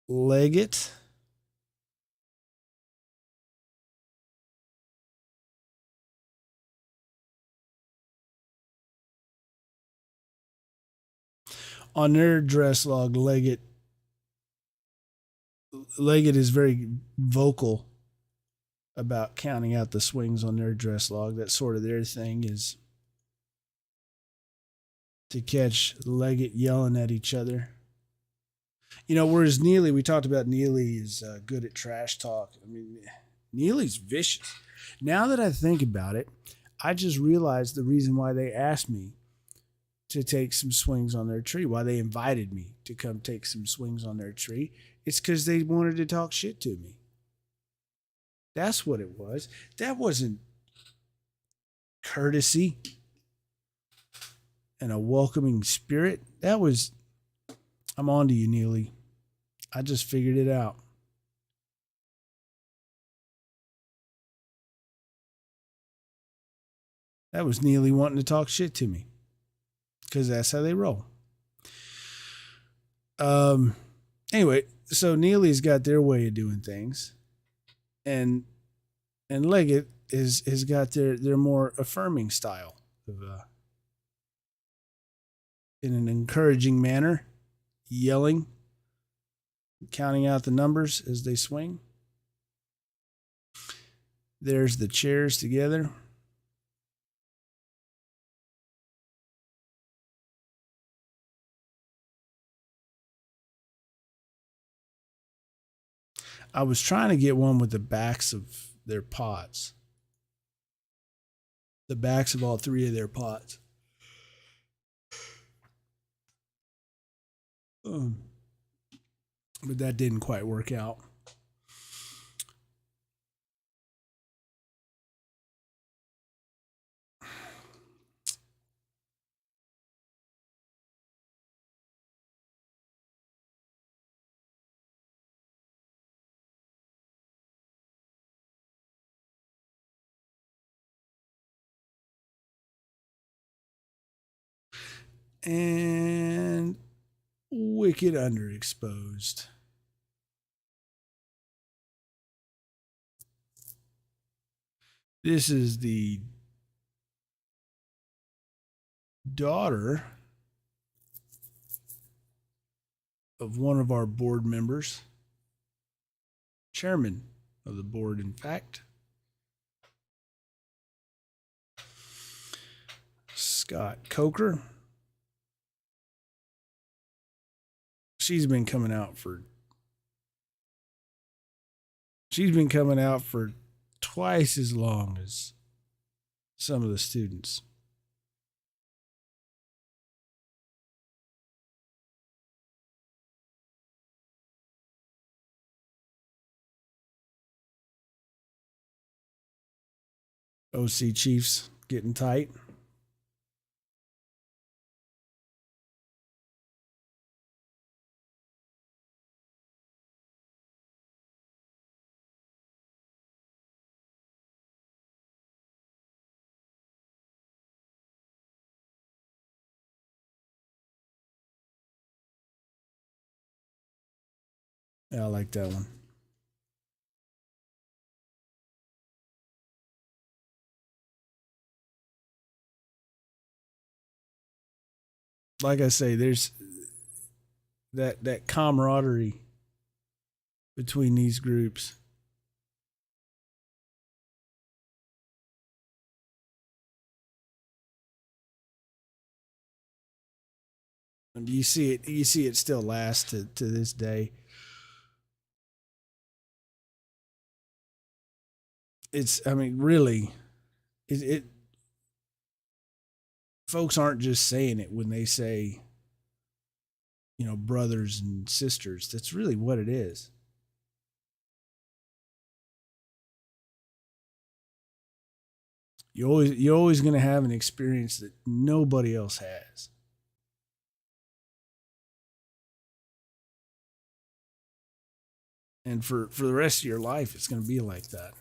Leggett. On their dress log, Leggett is very vocal about counting out the swings on their dress log. That's sort of their thing, is to catch Leggett yelling at each other. Whereas Neely, we talked about Neely is good at trash talk. I mean, Neely's vicious. Now that I think about it, I just realized the reason why they asked me to take some swings on their tree, why they invited me to come take some swings on their tree. It's because they wanted to talk shit to me. That's what it was. That wasn't courtesy and a welcoming spirit. That was, I'm on to you, Neely. I just figured it out. That was Neely wanting to talk shit to me, because that's how they roll. Anyway, so Neely's got their way of doing things. and Leggett has got their more affirming style of in an encouraging manner, yelling, counting out the numbers as they swing. There's the chairs together. I was trying to get one with the backs of their pots. The backs of all three of their pots. But that didn't quite work out. And wicked underexposed. This is the daughter of one of our board members, chairman of the board, in fact. Scott Coker. She's been coming out for twice as long as some of the students. OC Chiefs getting tight. Yeah, I like that one. Like I say, there's that camaraderie between these groups. And you see it still lasts to this day. Really, it folks aren't just saying it when they say, brothers and sisters. That's really what it is. You're always going to have an experience that nobody else has. And for the rest of your life, it's going to be like that.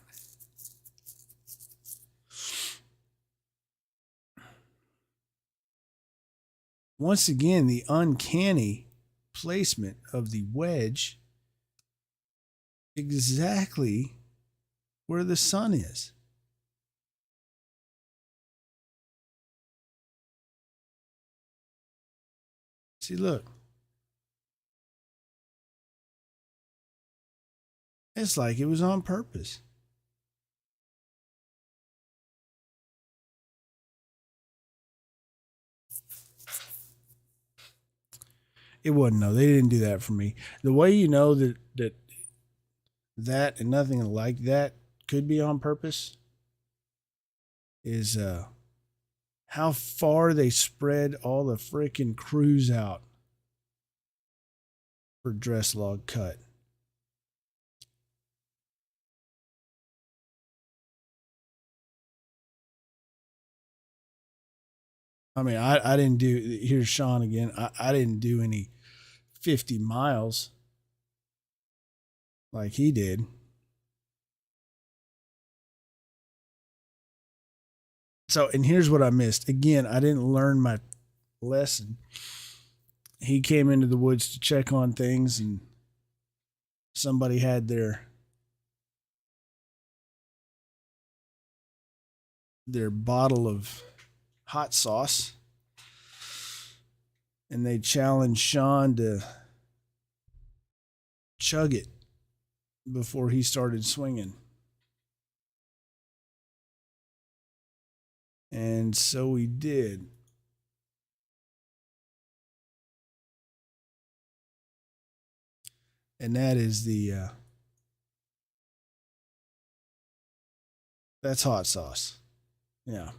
Once again, the uncanny placement of the wedge exactly where the sun is. See, look. It's like it was on purpose. It wasn't. No, they didn't do that for me. The way you know that and nothing like that could be on purpose is how far they spread all the freaking crews out for dress log cut. I didn't do, here's Sean again. I didn't do any 50 miles like he did. So, and here's what I missed. Again, I didn't learn my lesson. He came into the woods to check on things, and somebody had their their bottle of hot sauce, and they challenged Sean to chug it before he started swinging. And so he did. And that is that's hot sauce. Yeah.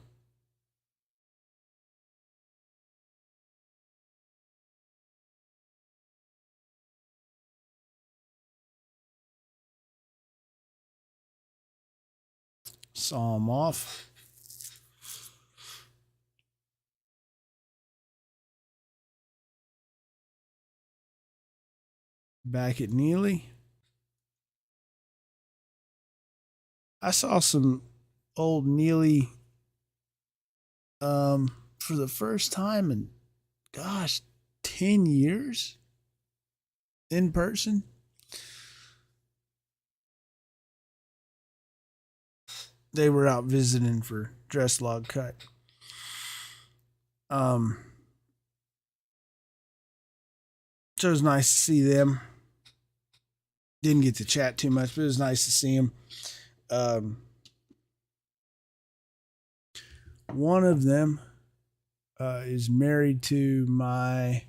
Saw him off. Back at Neely. I saw some old Neely for the first time in, gosh, 10 years in person. They were out visiting for Dress Log Cut. Um, so it was nice to see them. Didn't get to chat too much, but it was nice to see them. One of them is married to my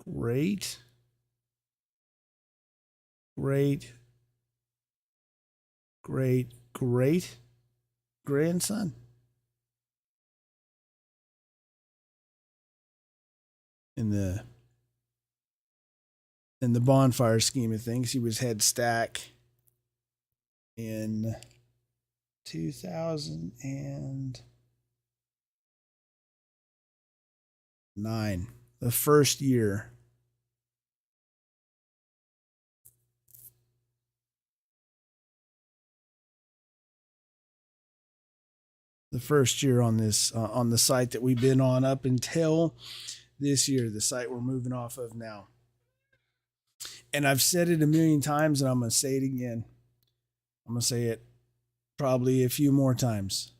great grandson. In the bonfire scheme of things, he was head stack in 2009, the first year. The first year on this on the site that we've been on up until this year, the site we're moving off of now. And I've said it a million times, and I'm going to say it again. I'm going to say it probably a few more times.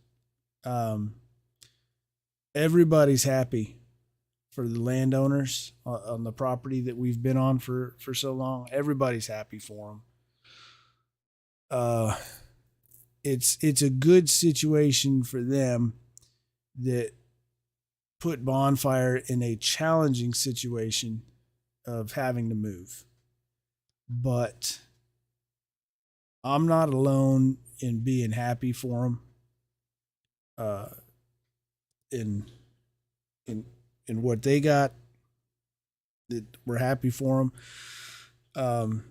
Everybody's happy for the landowners on the property that we've been on for so long. Everybody's happy for them. It's a good situation for them that put Bonfire in a challenging situation of having to move. But I'm not alone in being happy for them. In what they got, that we're happy for them.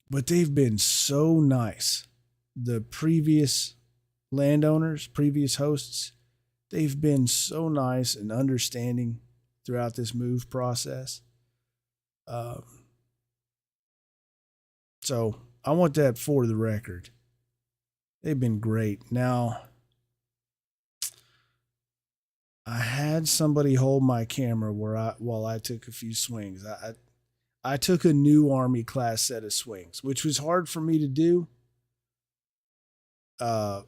But they've been so nice. The previous landowners, previous hosts, they've been so nice and understanding throughout this move process. So I want that for the record. They've been great. Now, I had somebody hold my camera while I took a few swings. I took a new Army class set of swings, which was hard for me to do. I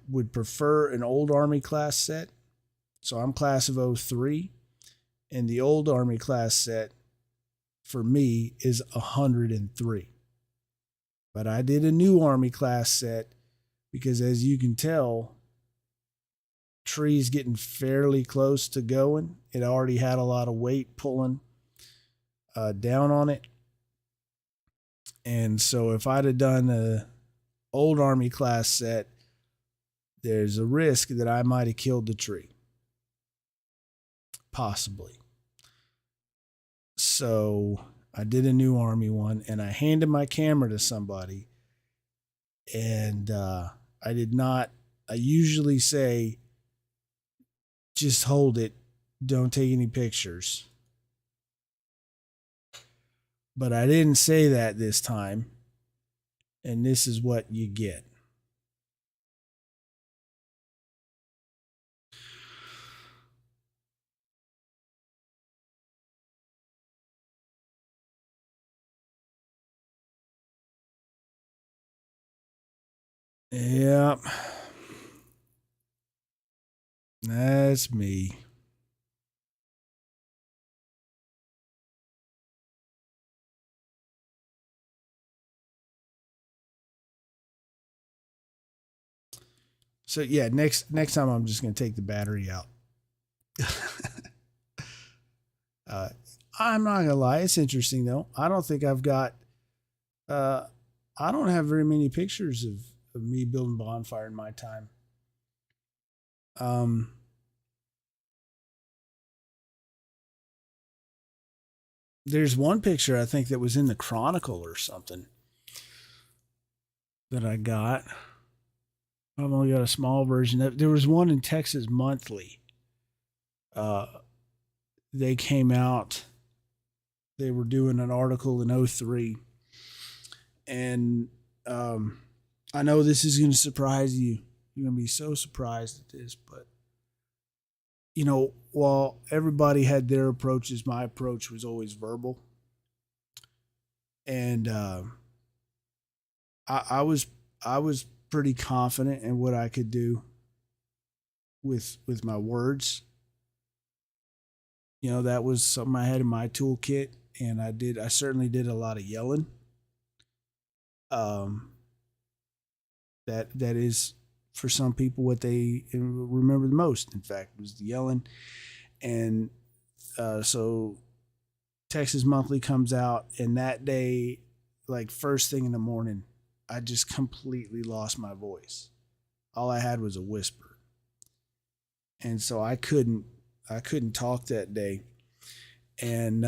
would prefer an old Army class set. So I'm class of 03, and the old Army class set for me is 103. But I did a new Army class set because, as you can tell, tree's getting fairly close to going. It already had a lot of weight pulling down on it. And so if I'd have done a old Army class set, there's a risk that I might have killed the tree. Possibly. So I did a new Army one, and I handed my camera to somebody, and I did not. I usually say, just hold it, don't take any pictures. But I didn't say that this time, and this is what you get. Yep. That's me. So yeah, next time I'm just gonna take the battery out. uh, I'm not gonna lie, it's interesting though. I don't think I've got. Uh, I don't have very many pictures of me building bonfire in my time. Um, there's one picture I think that was in the Chronicle or something that I got. I've only got a small version. There was one in Texas Monthly. Uh, they came out. They were doing an article in '03, and I know this is going to surprise you. You're going to be so surprised at this, but while everybody had their approaches, my approach was always verbal, and I was I was pretty confident in what I could do with my words. That was something I had in my toolkit, and I certainly did a lot of yelling. Um, that is for some people what they remember the most. In fact, was the yelling, and so Texas Monthly comes out, and that day, like first thing in the morning, I just completely lost my voice. All I had was a whisper, and so I couldn't talk that day, and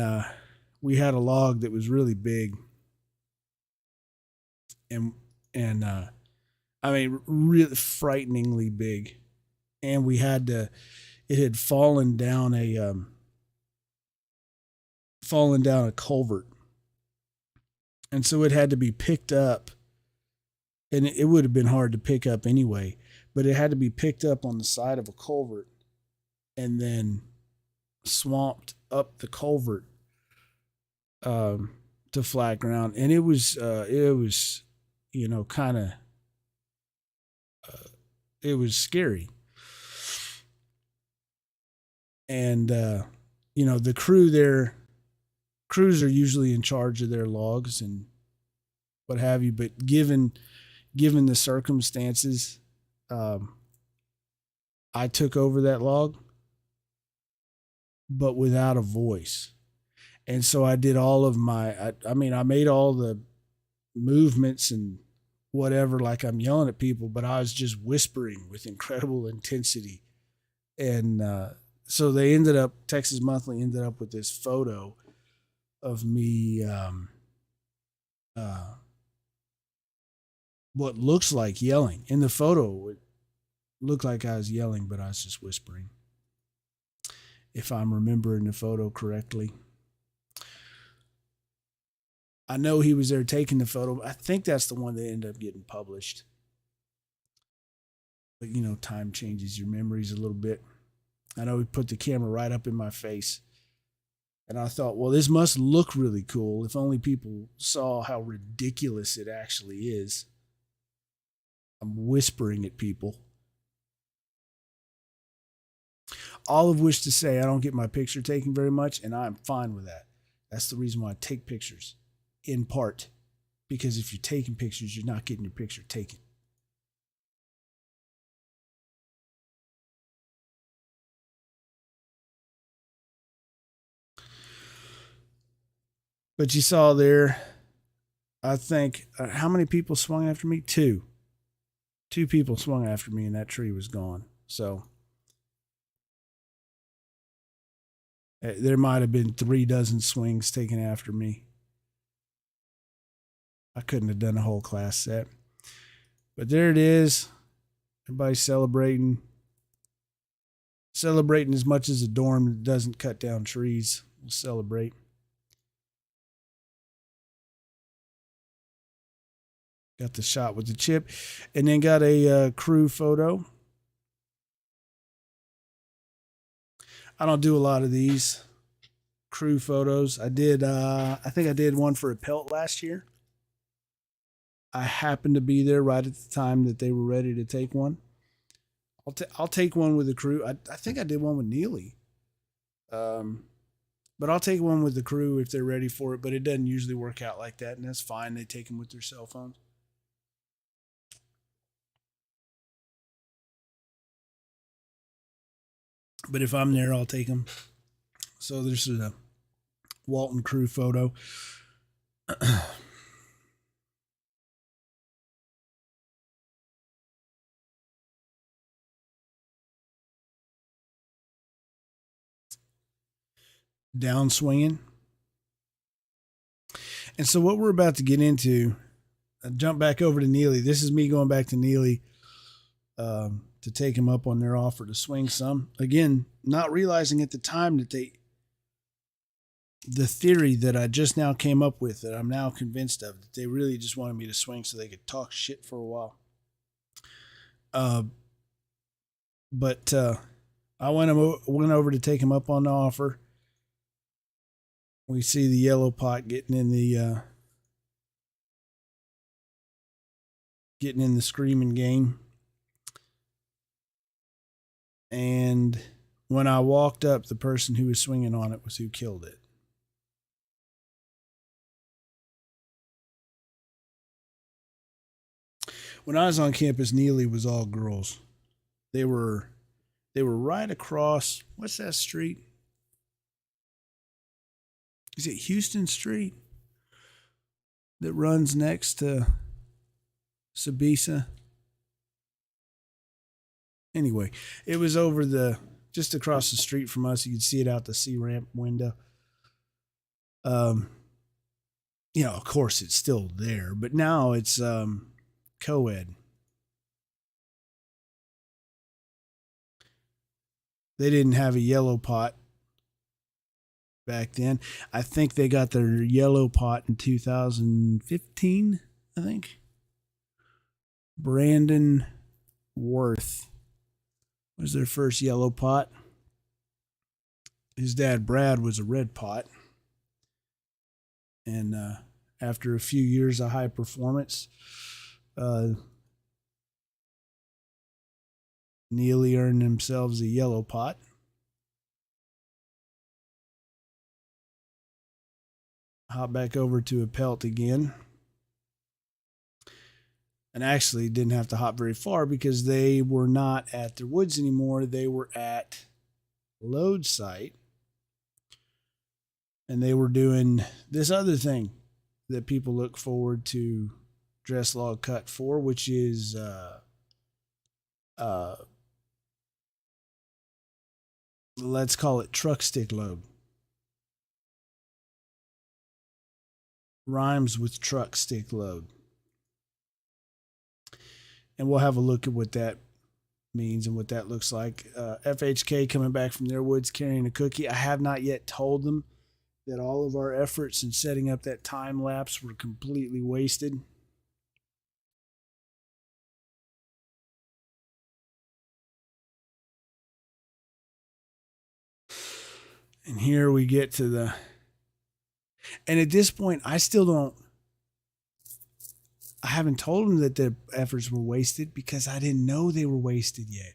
we had a log that was really big, and and I mean really frighteningly big, and we had to. It had fallen down a culvert, and so it had to be picked up, and it would have been hard to pick up anyway, but it had to be picked up on the side of a culvert and then swamped up the culvert um, to flat ground, and it was kind of it was scary, and the crews are usually in charge of their logs and what have you, but given the circumstances, um, I took over that log, but without a voice. And so I did all of I mean, I made all the movements and whatever, like I'm yelling at people, but I was just whispering with incredible intensity. And so Texas Monthly ended up with this photo of me, uh, what looks like yelling. In the photo, it looked like I was yelling, but I was just whispering, if I'm remembering the photo correctly. I know he was there taking the photo. I think that's the one that ended up getting published. But time changes your memories a little bit. I know he put the camera right up in my face. And I thought, well, this must look really cool if only people saw how ridiculous it actually is. I'm whispering at people. All of which to say, I don't get my picture taken very much, and I'm fine with that. That's the reason why I take pictures, in part, because if you're taking pictures, you're not getting your picture taken. But you saw there, I think, how many people swung after me? Two. Two people swung after me, and that tree was gone. So there might have been 3 dozen swings taken after me. I couldn't have done a whole class set. But there it is. Everybody's celebrating as much as a dorm that doesn't cut down trees will celebrate. Got the shot with the chip, and then got a crew photo. I don't do a lot of these crew photos. I did. I think I did one for a pelt last year. I happened to be there right at the time that they were ready to take one. I'll take one with the crew. I think I did one with Neely. Um, but I'll take one with the crew if they're ready for it. But it doesn't usually work out like that, and that's fine. They take them with their cell phones. But if I'm there, I'll take them. So there's a Walton crew photo. Down swinging. And so what we're about to get into, I jump back over to Neely. This is me going back to Neely to take him up on their offer to swing some. Again, not realizing at the time that the theory that I just now came up with, that I'm now convinced of, that they really just wanted me to swing so they could talk shit for a while. But I went over to take him up on the offer. We see the yellow pot getting in the screaming game. And when I walked up, the person who was swinging on it was who killed it. When I was on campus, Neely was all girls. They were right across, what's that street? Is it Houston Street that runs next to Sabisa? Anyway, it was over just across the street from us. You could see it out the C-ramp window. Of course it's still there, but now it's co-ed. They didn't have a yellow pot back then. I think they got their yellow pot in 2015, I think. Brandon Worth was their first yellow pot. His dad, Brad, was a red pot. And after a few years of high performance, Neely earned themselves a yellow pot. Hop back over to a pelt again. And actually didn't have to hop very far because they were not at their woods anymore. They were at load site. And they were doing this other thing that people look forward to dress log cut for, which is let's call it truck stick load. Rhymes with truck stick load. And we'll have a look at what that means and what that looks like. FHK coming back from their woods carrying a cookie. I have not yet told them that all of our efforts in setting up that time lapse were completely wasted. And here we get to and at this point, I haven't told them that their efforts were wasted because I didn't know they were wasted yet.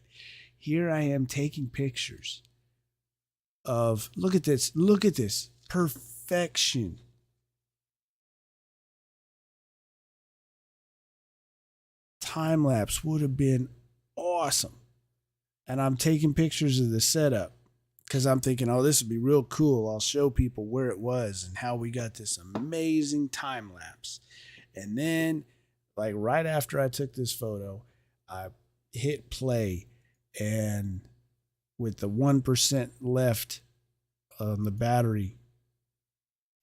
Here I am taking pictures of, look at this, perfection. Time lapse would have been awesome. And I'm taking pictures of the setup because I'm thinking, oh, this would be real cool. I'll show people where it was and how we got this amazing time lapse. And then, like right after I took this photo, I hit play, and with the 1% left on the battery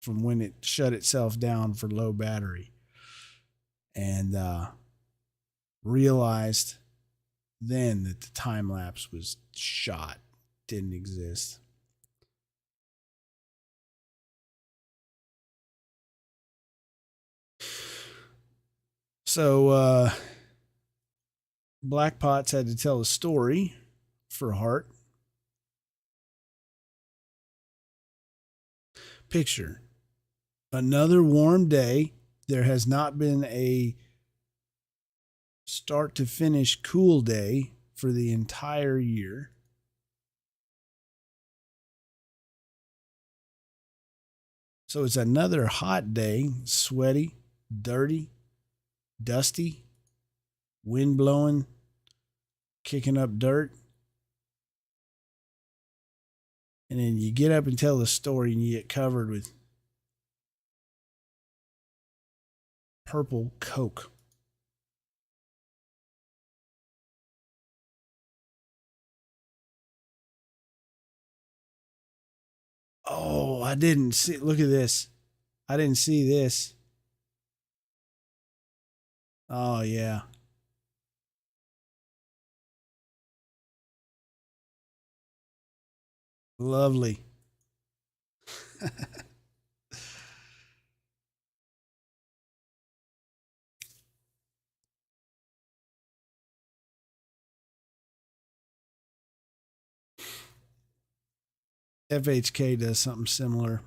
from when it shut itself down for low battery, and realized then that the time lapse was shot, didn't exist. So Black Pots had to tell a story for Hart. Picture: another warm day. There has not been a start to finish cool day for the entire year. So it's another hot day, sweaty, dirty, dusty, wind blowing, kicking up dirt. And then you get up and tell the story and you get covered with purple Coke. Oh, I didn't see. Look at this. I didn't see this. Oh, yeah. Lovely. FHK does something similar.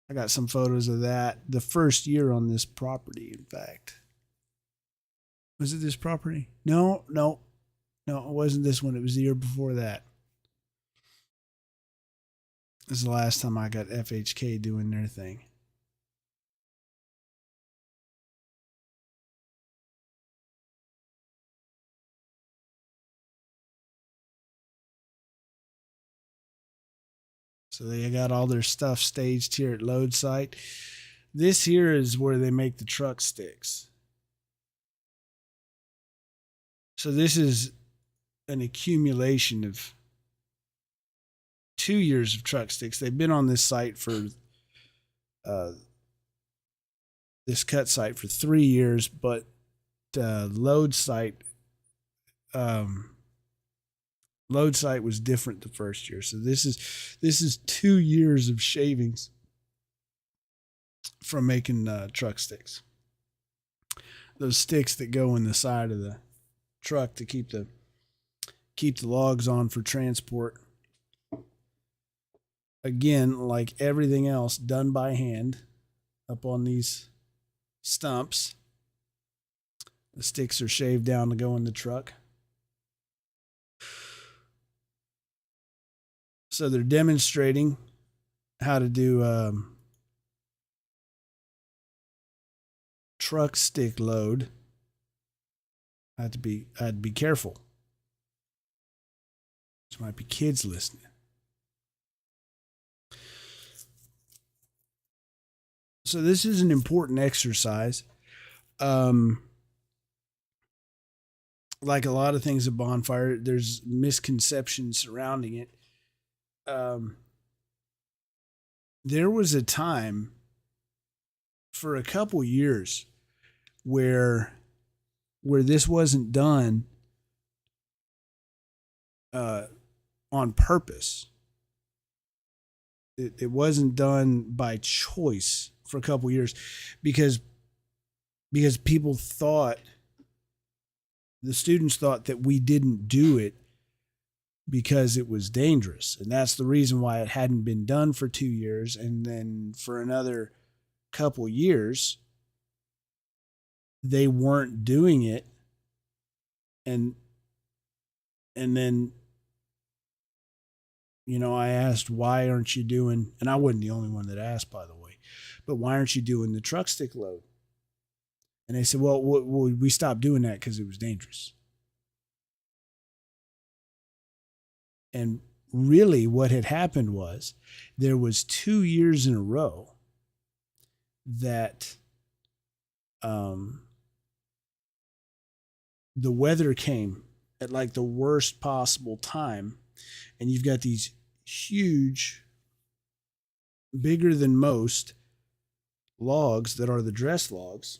I got some photos of that. The first year on this property, in fact. Was it this property? No, it wasn't this one. It was the year before that. This is the last time I got FHK doing their thing. So they got all their stuff staged here at load site. This here is where they make the truck sticks. So this is an accumulation of 2 years of truck sticks. They've been on this site for this cut site for 3 years, but load site was different the first year. So this is 2 years of shavings from making truck sticks. Those sticks that go in the side of the truck to keep the logs on for transport. Again, like everything else, done by hand up on these stumps. The sticks are shaved down to go in the truck. So they're demonstrating how to do truck stick load. I had to be careful. There might be kids listening. So this is an important exercise. Like a lot of things at Bonfire, there's misconceptions surrounding it. There was a time for a couple years where this wasn't done on purpose. It wasn't done by choice for a couple years because people thought, the students thought that we didn't do it because it was dangerous. And that's the reason why it hadn't been done for 2 years. And then for another couple years, they weren't doing it. And then, I asked, why aren't you doing, and I wasn't the only one that asked, by the way, but why aren't you doing the truck stick load? And they said, well, we stopped doing that because it was dangerous. And really what had happened was there was 2 years in a row that the weather came at like the worst possible time. And you've got these huge, bigger than most logs that are the dress logs.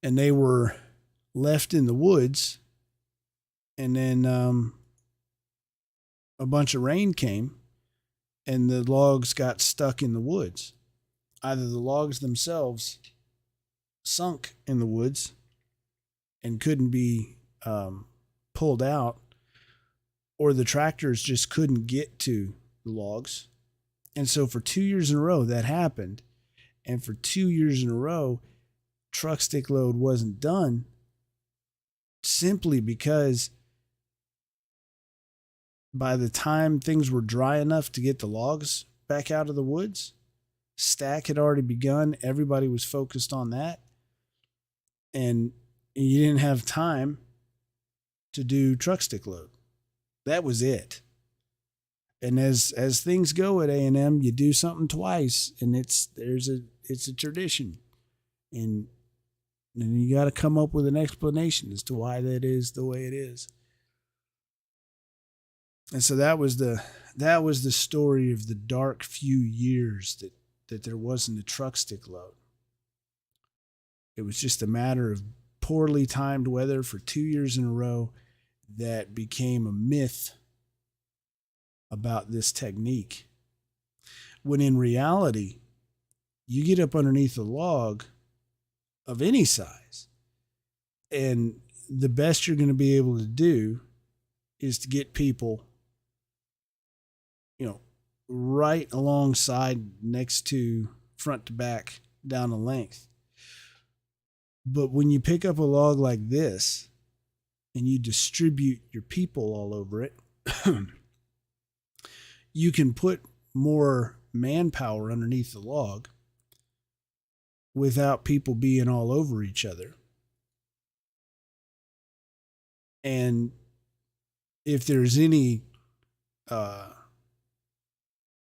And they were left in the woods. And then a bunch of rain came and the logs got stuck in the woods. Either the logs themselves sunk in the woods and couldn't be pulled out, or the tractors just couldn't get to the logs. And so for 2 years in a row that happened. And for 2 years in a row, truck stick load wasn't done simply because by the time things were dry enough to get the logs back out of the woods, stack had already begun. Everybody was focused on that. And you didn't have time to do truck stick load. That was it. And as things go at A&M, you do something twice, and it's a tradition. And you got to come up with an explanation as to why that is the way it is. And so that was the story of the dark few years that there wasn't a truck stick load. It was just a matter of poorly timed weather for 2 years in a row that became a myth about this technique. When in reality, you get up underneath a log of any size, and the best you're going to be able to do is to get people, right alongside, next to, front to back, down the length. But when you pick up a log like this and you distribute your people all over it, you can put more manpower underneath the log without people being all over each other. And if there's any,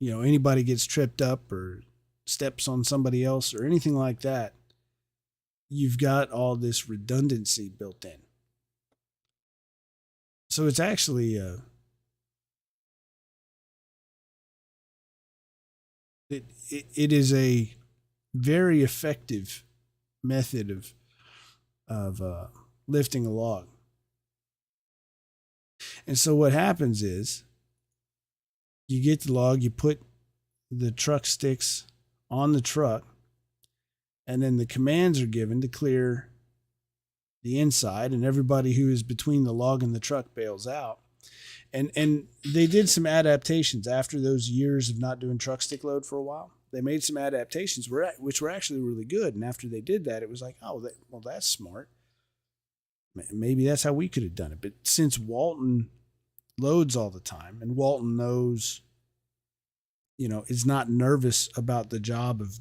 anybody gets tripped up or steps on somebody else or anything like that, you've got all this redundancy built in. So it's actually it is a very effective method of lifting a log. And so what happens is you get the log, you put the truck sticks on the truck, and then the commands are given to clear the inside, and everybody who is between the log and the truck bails out. And they did some adaptations after those years of not doing truck stick load for a while. They made some adaptations which were actually really good. And after they did that, it was like, that's smart. Maybe that's how we could have done it. But since Walton loads all the time, and Walton knows, is not nervous about the job of,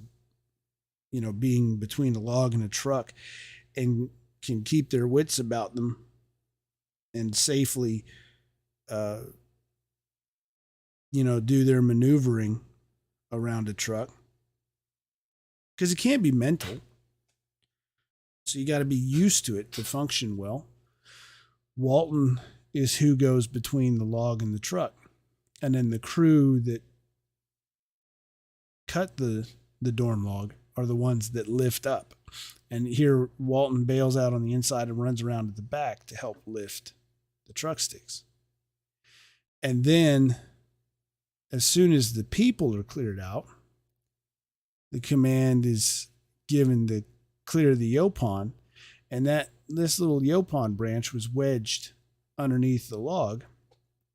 being between a log and a truck, and can keep their wits about them and safely, do their maneuvering around a truck, because it can't be mental. So you got to be used to it to function well. Walton is who goes between the log and the truck. And then the crew that cut the dorm log are the ones that lift up. And here Walton bails out on the inside and runs around to the back to help lift the truck sticks. And then as soon as the people are cleared out, the command is given to clear the Yopon, and this little Yopon branch was wedged underneath the log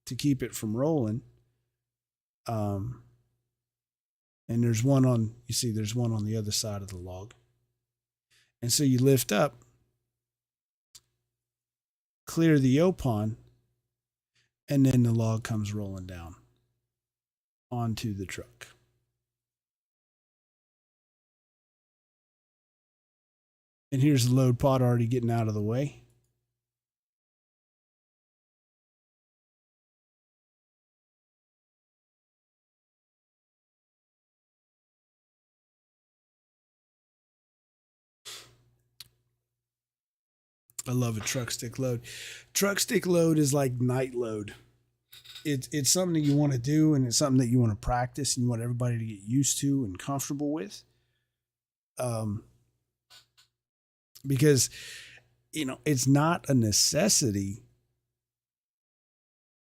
to keep it from rolling. And there's one on the other side of the log. And so you lift up, clear the Yopon, and then the log comes rolling down onto the truck. And here's the load pod already getting out of the way. I love a truck stick load. Truck stick load is like night load. It's something that you want to do, and it's something that you want to practice, and you want everybody to get used to and comfortable with. Because, it's not a necessity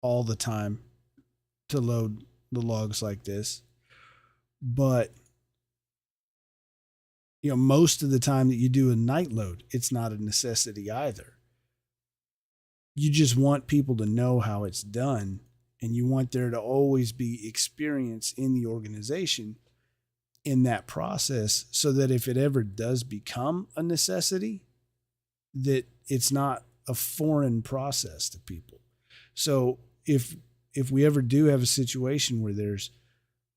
all the time to load the logs like this. But, most of the time that you do a night load, it's not a necessity either. You just want people to know how it's done, and you want there to always be experience in the organization in that process, so that if it ever does become a necessity, that it's not a foreign process to people. So if we ever do have a situation where there's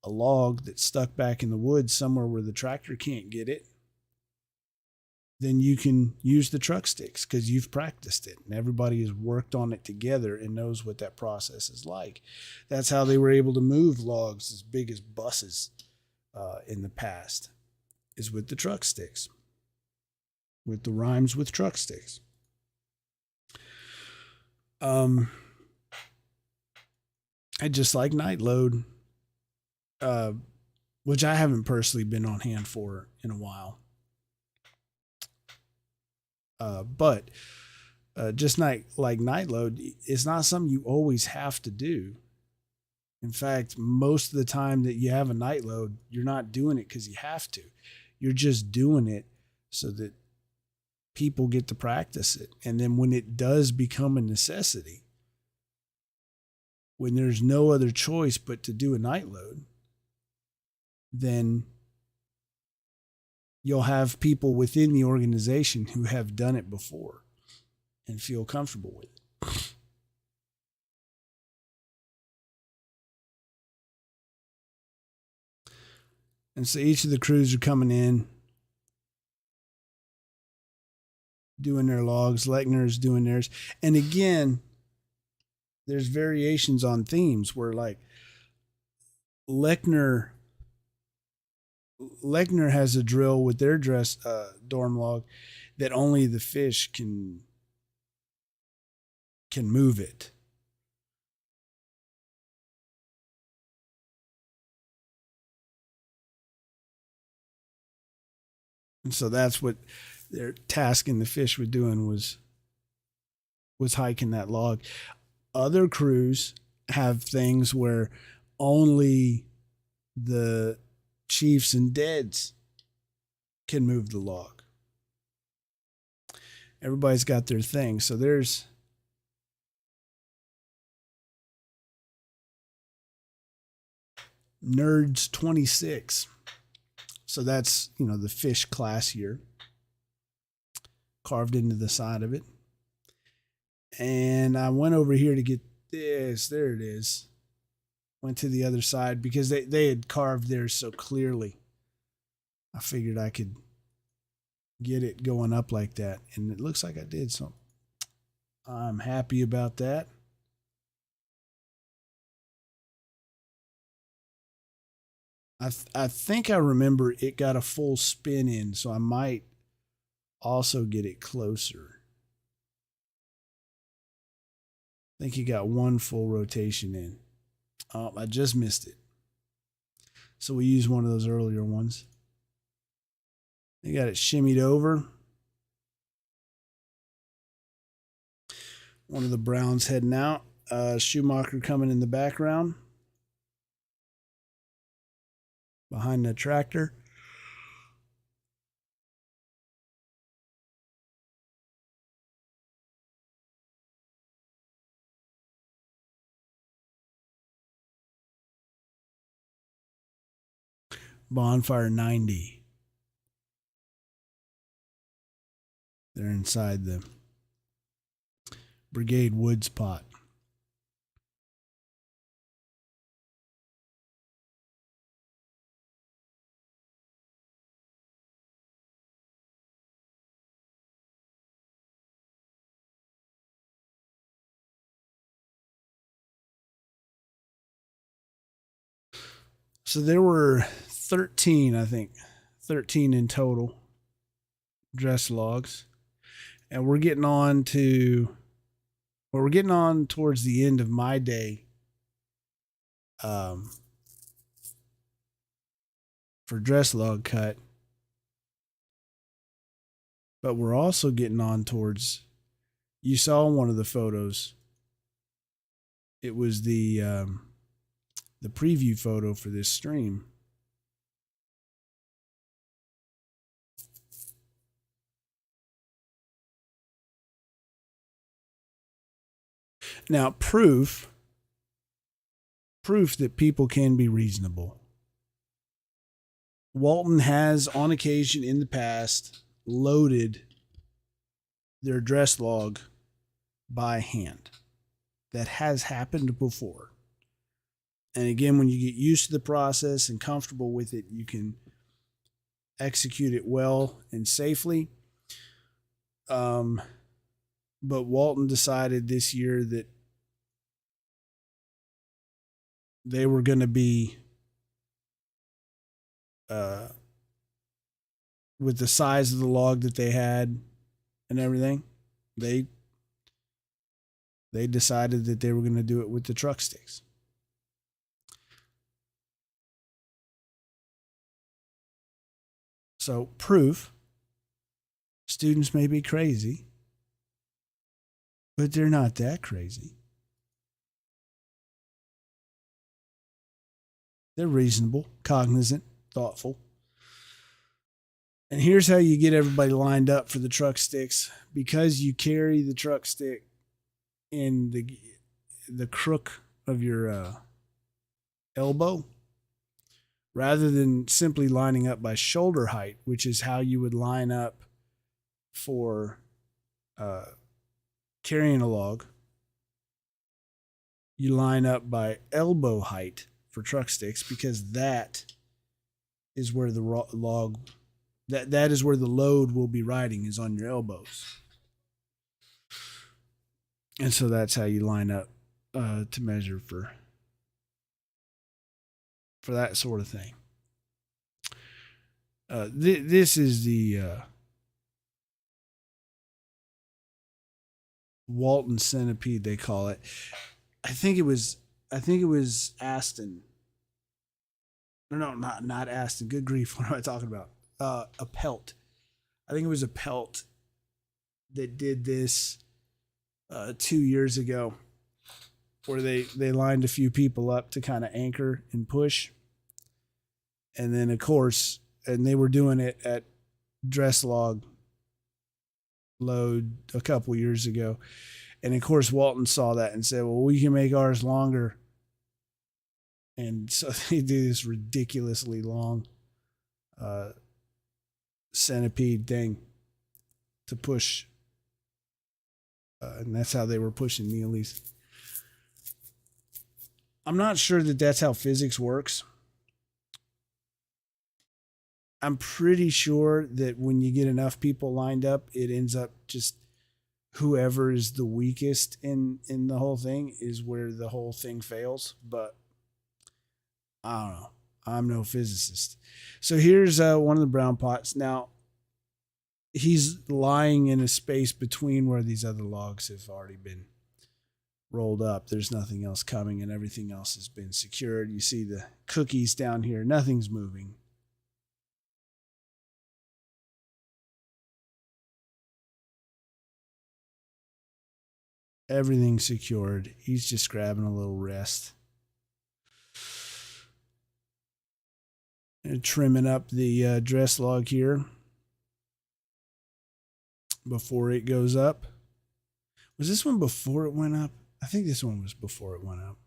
a log that's stuck back in the woods somewhere where the tractor can't get it, then you can use the truck sticks because you've practiced it and everybody has worked on it together and knows what that process is like. That's how they were able to move logs as big as buses in the past, is with the truck sticks, with the rhymes with truck sticks. I just like night load, which I haven't personally been on hand for in a while. But just night load, it's not something you always have to do. In fact, most of the time that you have a night load, you're not doing it because you have to. You're just doing it so that people get to practice it. And then when it does become a necessity, when there's no other choice but to do a night load, then you'll have people within the organization who have done it before and feel comfortable with it. And so each of the crews are coming in, doing their logs. Lechner's doing theirs. And again, there's variations on themes where, like, Lechner has a drill with their dorm log that only the fish can move it. And so that's what their tasking the fish with doing was hiking that log. Other crews have things where only the chiefs and deads can move the log. Everybody's got their thing. So there's Nerds 26. So that's, the fish class here, carved into the side of it. And I went over here to get this. There it is. Went to the other side because they had carved theirs so clearly. I figured I could get it going up like that. And it looks like I did, so I'm happy about that. I think I remember it got a full spin in, so I might also get it closer. I think he got one full rotation in. Oh, I just missed it. So we used one of those earlier ones. They got it shimmied over. One of the Browns heading out. Schumacher coming in the background, behind the tractor. Bonfire 90. They're inside the Brigade Woods pot. So there were 13, I think, 13 in total dress logs. And we're getting on towards the end of my day for dress log cut. But we're also getting on towards, you saw one of the photos. It was the preview photo for this stream. Now, proof that people can be reasonable. Walton has, on occasion in the past, loaded their dress log by hand. That has happened before. And again, when you get used to the process and comfortable with it, you can execute it well and safely. But Walton decided this year that they were going to be, with the size of the log that they had and everything, they decided that they were going to do it with the truck sticks. So, proof, students may be crazy, but they're not that crazy. They're reasonable, cognizant, thoughtful. And here's how you get everybody lined up for the truck sticks. Because you carry the truck stick in the crook of your elbow, rather than simply lining up by shoulder height, which is how you would line up for carrying a log, you line up by elbow height for truck sticks, because that is where the log, that is where the load will be riding, is on your elbows. And so that's how you line up to measure for that sort of thing. This is the Walton centipede, they call it. I think it was Aston. No, not Aston. Good grief, what am I talking about? A Pelt. I think it was a Pelt that did this 2 years ago, where they lined a few people up to kind of anchor and push. And then, of course, and they were doing it at dress log load a couple years ago. And of course, Walton saw that and said, well, we can make ours longer. And so they do this ridiculously long centipede thing to push. And that's how they were pushing Neely's. I'm not sure that that's how physics works. I'm pretty sure that when you get enough people lined up, it ends up just whoever is the weakest in the whole thing is where the whole thing fails. But I don't know. I'm no physicist. So here's one of the brown pots. Now, he's lying in a space between where these other logs have already been rolled up. There's nothing else coming, and everything else has been secured. You see the cookies down here. Nothing's moving. Everything's secured. He's just grabbing a little rest. And trimming up the dress log here before it goes up. Was this one before it went up? I think this one was before it went up.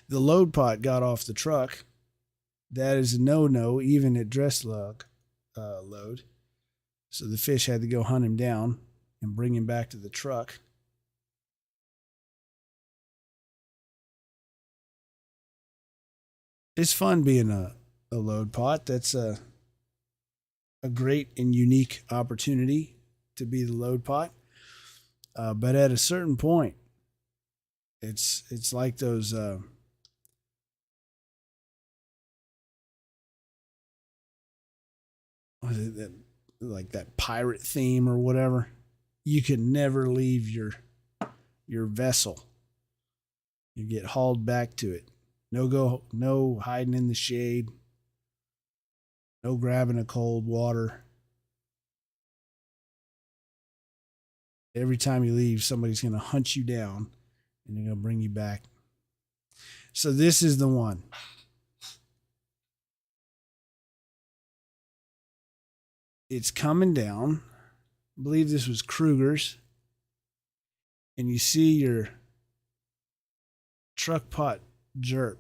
The load pot got off the truck. That is a no-no, even at dress log load. So the fish had to go hunt him down and bring him back to the truck. It's fun being a load pot. That's a great and unique opportunity to be the load pot. But at a certain point, it's like those what is it, like that pirate theme or whatever. You can never leave your vessel. You get hauled back to it. No hiding in the shade. No grabbing a cold water. Every time you leave, somebody's going to hunt you down and they're going to bring you back. So this is the one. It's coming down. I believe this was Kruger's. And you see your truck pot jerk.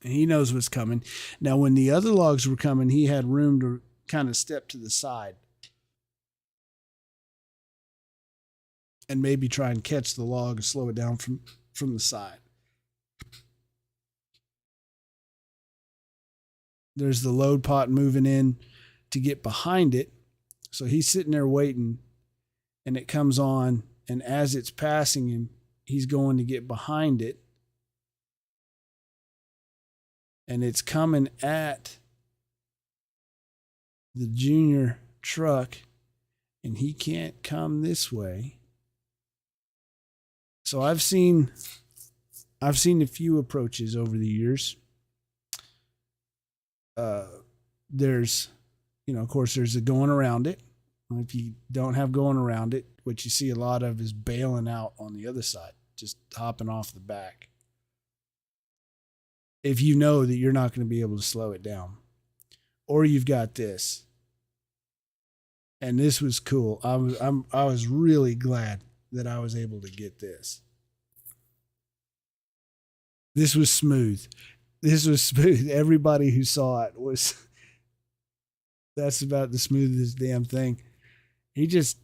and he knows what's coming. Now, when the other logs were coming, he had room to kind of step to the side and maybe try and catch the log and slow it down from the side. There's the load pot moving in to get behind it. So he's sitting there waiting, and it comes on, and as it's passing him, he's going to get behind it. And it's coming at the junior truck, and he can't come this way. So I've seen a few approaches over the years. There's, of course, there's a going around it. If you don't have going around it, what you see a lot of is bailing out on the other side, just hopping off the back. If you know that you're not going to be able to slow it down, or you've got this, and this was cool. I was really glad that I was able to get this. This was smooth. Everybody who saw it that's about the smoothest damn thing. He just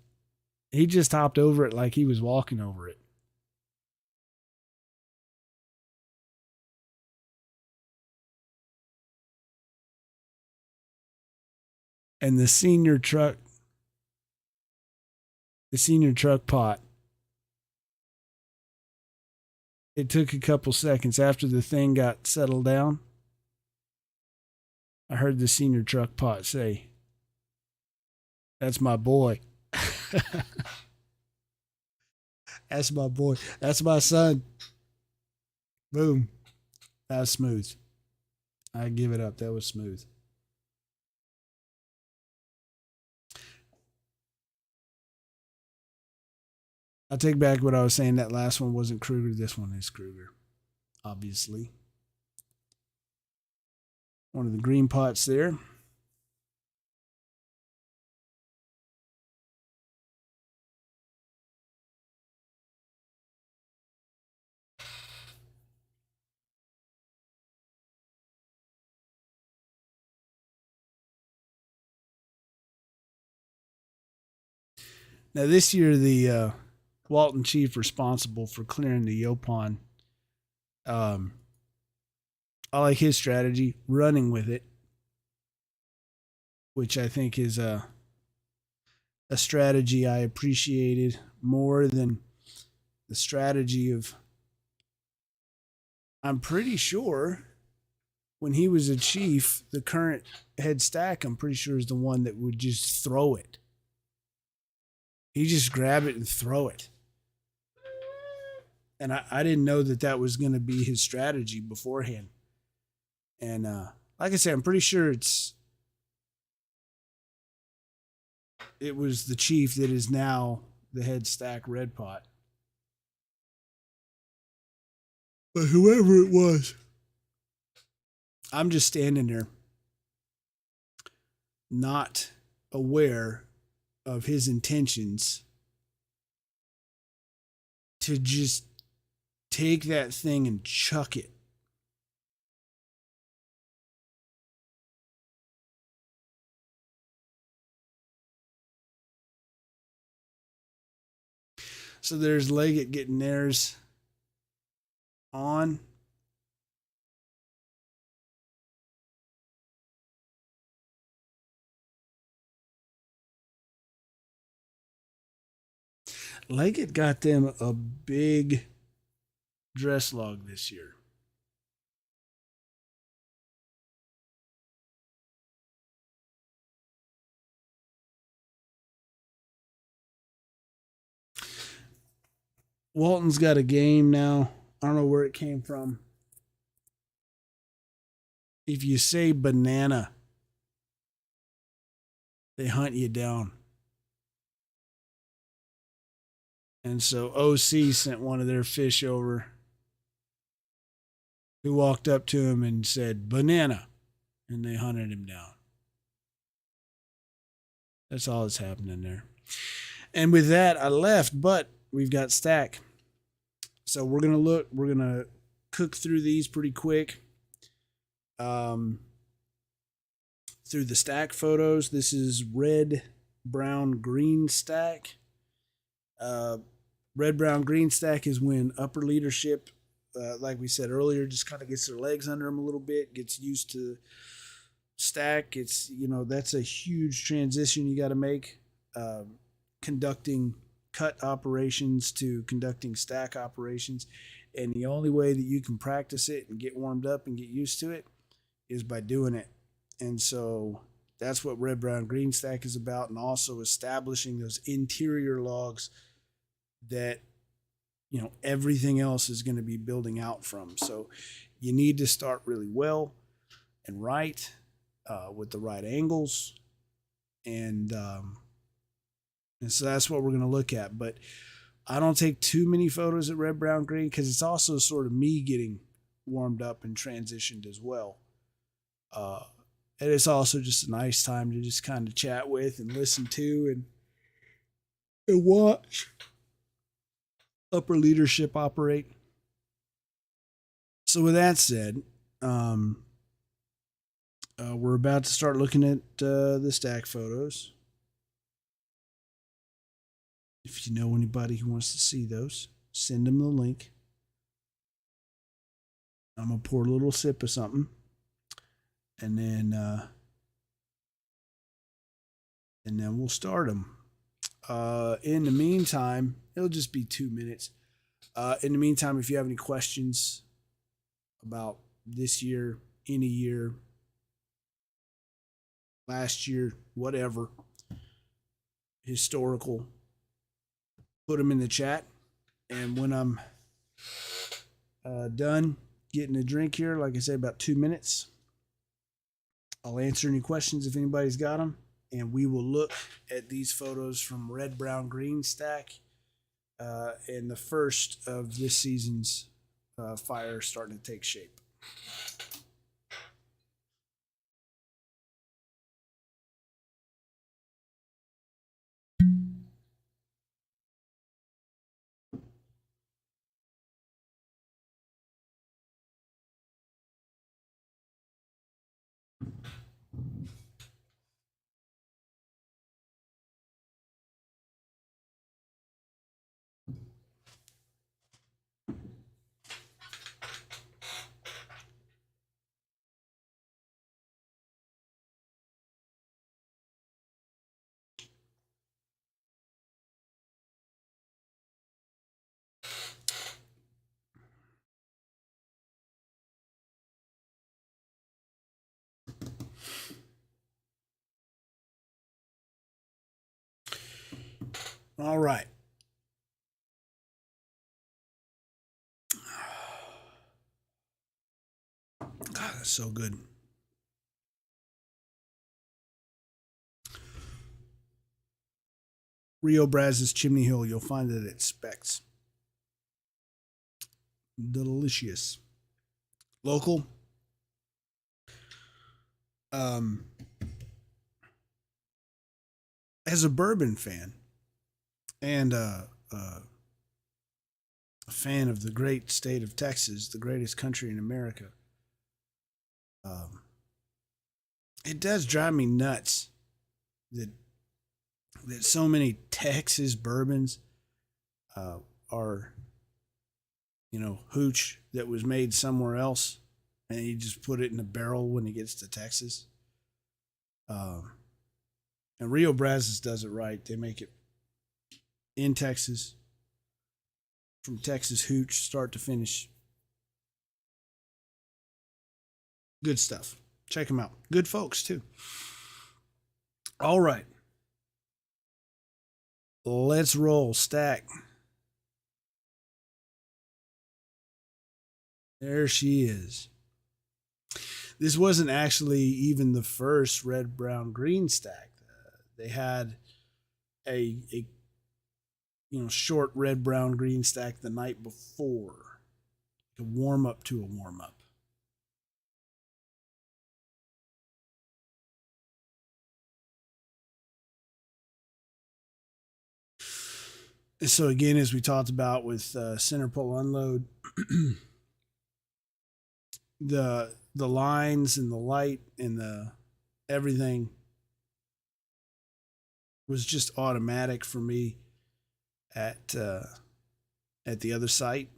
hopped over it like he was walking over it. And the senior truck pot, it took a couple seconds after the thing got settled down. I heard the senior truck pot say, "That's my boy." That's my boy. That's my son. Boom. That was smooth. I give it up. That was smooth. I take back what I was saying. That last one wasn't Kruger. This one is Kruger, obviously. One of the green pots there. Now this year, the Walton chief responsible for clearing the Yopon, I like his strategy, running with it, which I think is a strategy I appreciated more than the strategy of, I'm pretty sure when he was a chief, the current head stack, I'm pretty sure, is the one that would just throw it. He just grab it and throw it. And I didn't know that was going to be his strategy beforehand. And like I said, I'm pretty sure it was the chief that is now the head stack red pot. But whoever it was, I'm just standing there, not aware of his intentions to just take that thing and chuck it. So there's Leggett getting theirs on. Leggett got them a big dress log this year. Walton's got a game now. I don't know where it came from. If you say banana, they hunt you down. And so OC sent one of their fish over who walked up to him and said, "Banana." And they hunted him down. That's all that's happening there. And with that, I left, but we've got stack. So we're going to cook through these pretty quick. um, through the stack photos. This is red, brown, green stack. Uh, red, brown, green stack is when upper leadership, like we said earlier, just kind of gets their legs under them a little bit, gets used to stack. It's, that's a huge transition you got to make. Conducting cut operations to conducting stack operations. And the only way that you can practice it and get warmed up and get used to it is by doing it. And so that's what red, brown, green stack is about. And also establishing those interior logs that, everything else is going to be building out from. So you need to start really well and right, with the right angles. And so that's what we're going to look at. But I don't take too many photos at red, brown, green because it's also sort of me getting warmed up and transitioned as well. And it's also just a nice time to just kind of chat with and listen to and watch upper leadership operate. So with that said, we're about to start looking at the stack photos. If you know anybody who wants to see those, send them the link. I'm going to pour a little sip of something. And then we'll start them. In the meantime, it'll just be 2 minutes. In the meantime, if you have any questions about this year, any year, last year, whatever, historical, put them in the chat. And when I'm done getting a drink here, like I said, about 2 minutes, I'll answer any questions if anybody's got them. And we will look at these photos from red, brown, green stack. And the first of this season's fire starting to take shape. All right. God, that's so good. Rio Brazos Chimney Hill, you'll find it at Specs. Delicious. Local. As a bourbon fan and a fan of the great state of Texas, the greatest country in America, it does drive me nuts that so many Texas bourbons are, hooch that was made somewhere else, and you just put it in a barrel when it gets to Texas. And Rio Brazos does it right. They make it in Texas, from Texas hooch, start to finish. Good stuff. Check them out. Good folks, too. All right. Let's roll. Stack. There she is. This wasn't actually even the first red, brown, green stack. They had a short red, brown, green stack the night before, a warm up to a warm up. So again, as we talked about with center pull unload, the the lines and the light and the everything was just automatic for me at the other site.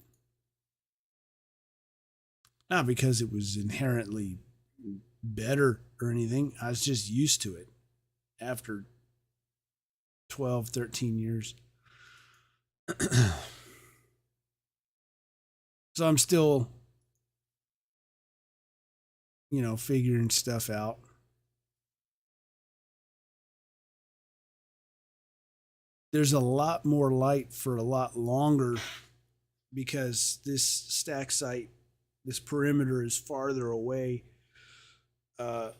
Not because it was inherently better or anything. I was just used to it after 12, 13 years. So I'm still, figuring stuff out. There's a lot more light for a lot longer because this stack site, this perimeter is farther away from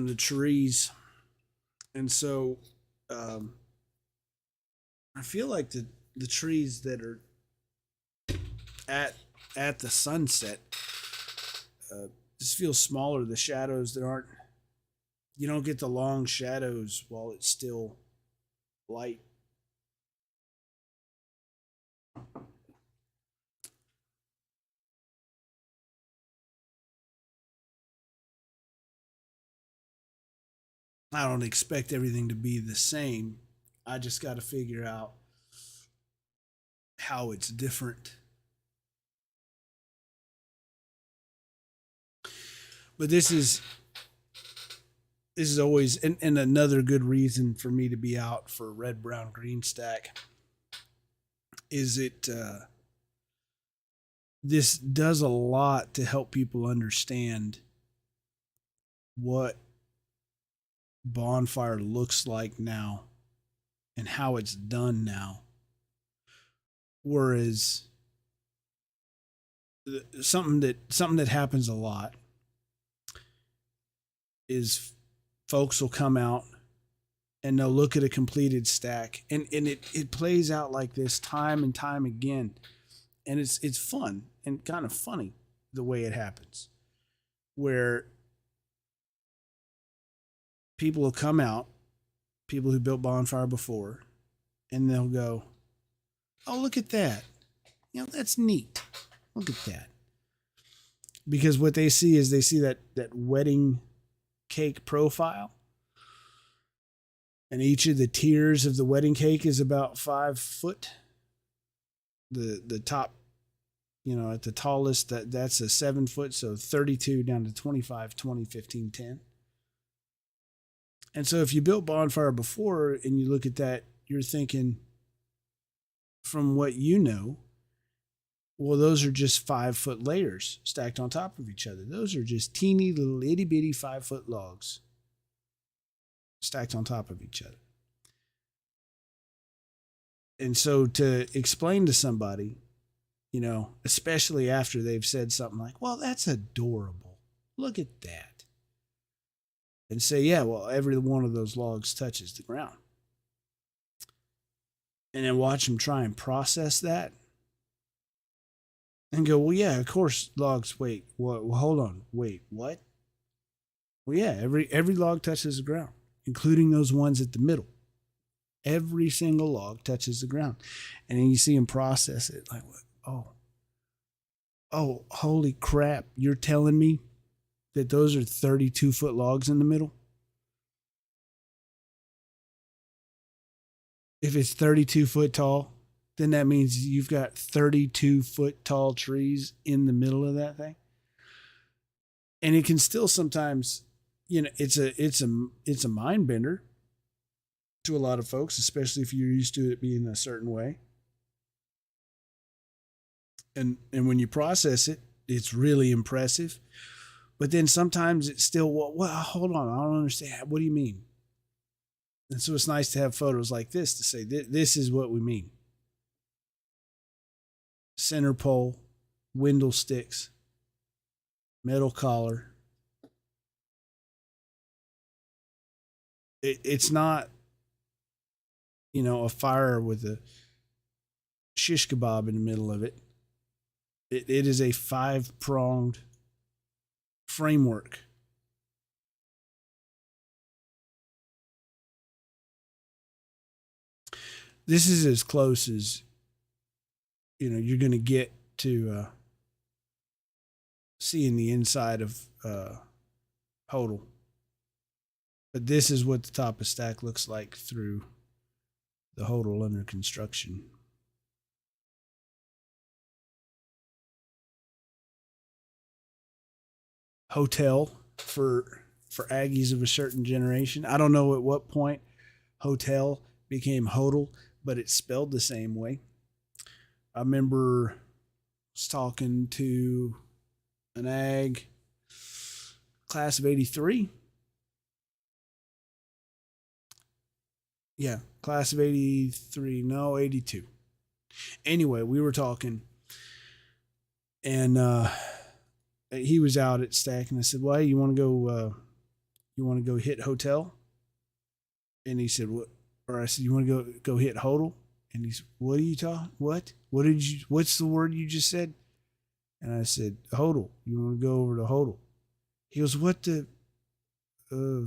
the trees. And so I feel like the trees that are at the sunset just feel smaller. The shadows that aren't, you don't get the long shadows while it's still light. I don't expect everything to be the same. I just got to figure out how it's different. But this is always and another good reason for me to be out for red, brown, green stack is it this does a lot to help people understand what bonfire looks like now and how it's done now. Whereas something that happens a lot is folks will come out and they'll look at a completed stack and it plays out like this time and time again. And it's fun and kind of funny the way it happens. Where people will come out, people who built bonfire before, and they'll go, "Oh, look at that. That's neat. Look at that." Because what they see is that wedding cake profile. And each of the tiers of the wedding cake is about 5 foot. The top, at the tallest, that's a 7 foot, so 32 down to 25, 20, 15, 10. And so if you built bonfire before and you look at that, you're thinking, from what you know, well, those are just 5 foot layers stacked on top of each other. Those are just teeny little itty bitty 5 foot logs stacked on top of each other. And so to explain to somebody, especially after they've said something like, "Well, that's adorable. Look at that." And say, "Yeah, well, every one of those logs touches the ground." And then watch them try and process that and go, "Well, yeah, of course, logs, wait, what? Well, hold on, wait, what?" Well, yeah, every log touches the ground, including those ones at the middle. Every single log touches the ground. And then you see them process it like, oh, holy crap, you're telling me that those are 32 foot logs in the middle? If it's 32 foot tall, then that means you've got 32 foot tall trees in the middle of that thing. And it can still sometimes, it's a mind bender to a lot of folks, especially if you're used to it being a certain way. And when you process it, it's really impressive. But then sometimes it's still, well, hold on, I don't understand. What do you mean? And so it's nice to have photos like this to say, this is what we mean. Center pole, windle sticks, metal collar. It's not, a fire with a shish kebab in the middle of it. It is a 5-pronged framework. This is as close as you're going to get to seeing the inside of Hodel. But this is what the top of stack looks like through the Hodel under construction. Hotel for Aggies of a certain generation. I don't know at what point hotel became Hodel, but it's spelled the same way. I remember talking to an ag class of 83. Yeah, class of 83. No, 82. Anyway, we were talking, and he was out at Stack, and I said, "Why you want to go? You want to go hit hotel?" And he said, "What?" Or I said, "You want to go hit Hodel?" And he said, "What are you talking? What? What did you? What's the word you just said?" And I said, "Hodel. You want to go over to Hodel?" He goes, "What the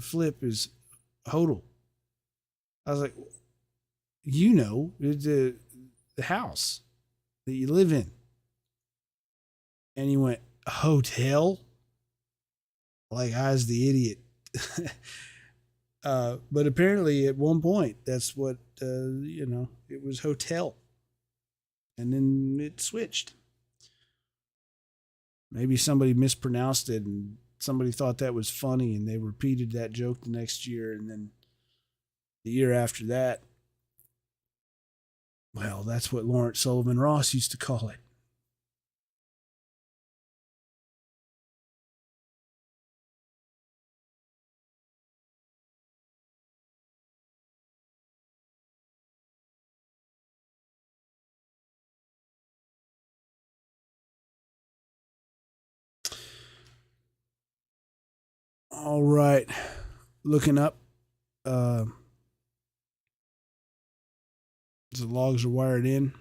flip is Hodel?" I was like, "You know, it's the house that you live in." And he went, "Hotel?" Like I was the idiot. But apparently at one point that's what it was hotel, and then it switched. Maybe somebody mispronounced it and somebody thought that was funny and they repeated that joke the next year, and then the year after that, well, that's what Lawrence Sullivan Ross used to call it. All right, looking up. Uh, the logs are wired in.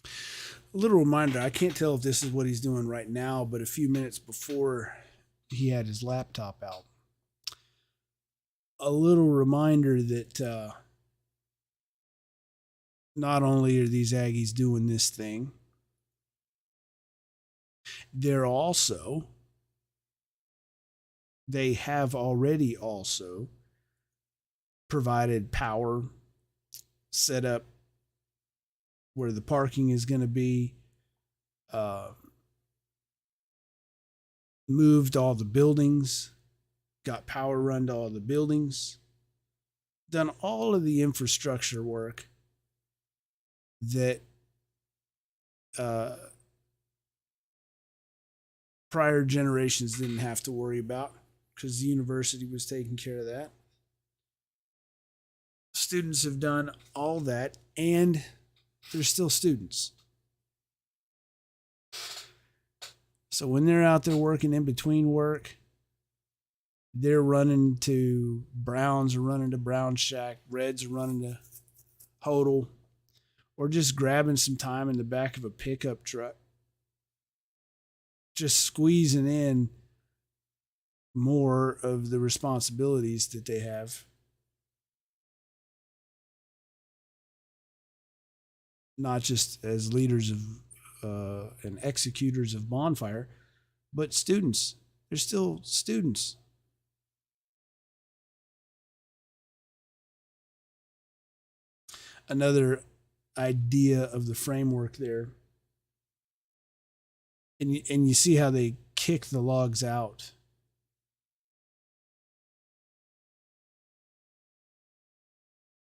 A little reminder, I can't tell if this is what he's doing right now, but a few minutes before he had his laptop out. A little reminder that not only are these Aggies doing this thing, they have already also provided power, set up where the parking is going to be, uh, moved all the buildings, got power run to all the buildings, done all of the infrastructure work that prior generations didn't have to worry about because the university was taking care of that. Students have done all that, and they're still students. So when they're out there working in between work, they're running to Browns or running to Brown Shack, Reds are running to Hodel, or just grabbing some time in the back of a pickup truck, just squeezing in more of the responsibilities that they have. Not just as leaders of and executors of bonfire, but students. They're still students. Another idea of the framework there, and you see how they kick the logs out.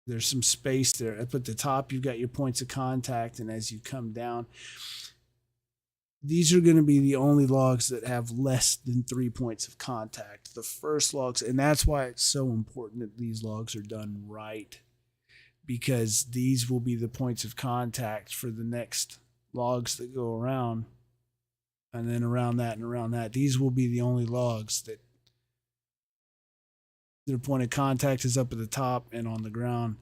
There's some space there. Up at the top, you've got your points of contact, and as you come down, these are going to be the only logs that have less than 3 points of contact. The first logs, and that's why it's so important that these logs are done right, because these will be the points of contact for the next logs that go around, and then around that and around that. These will be the only logs that their point of contact is up at the top and on the ground.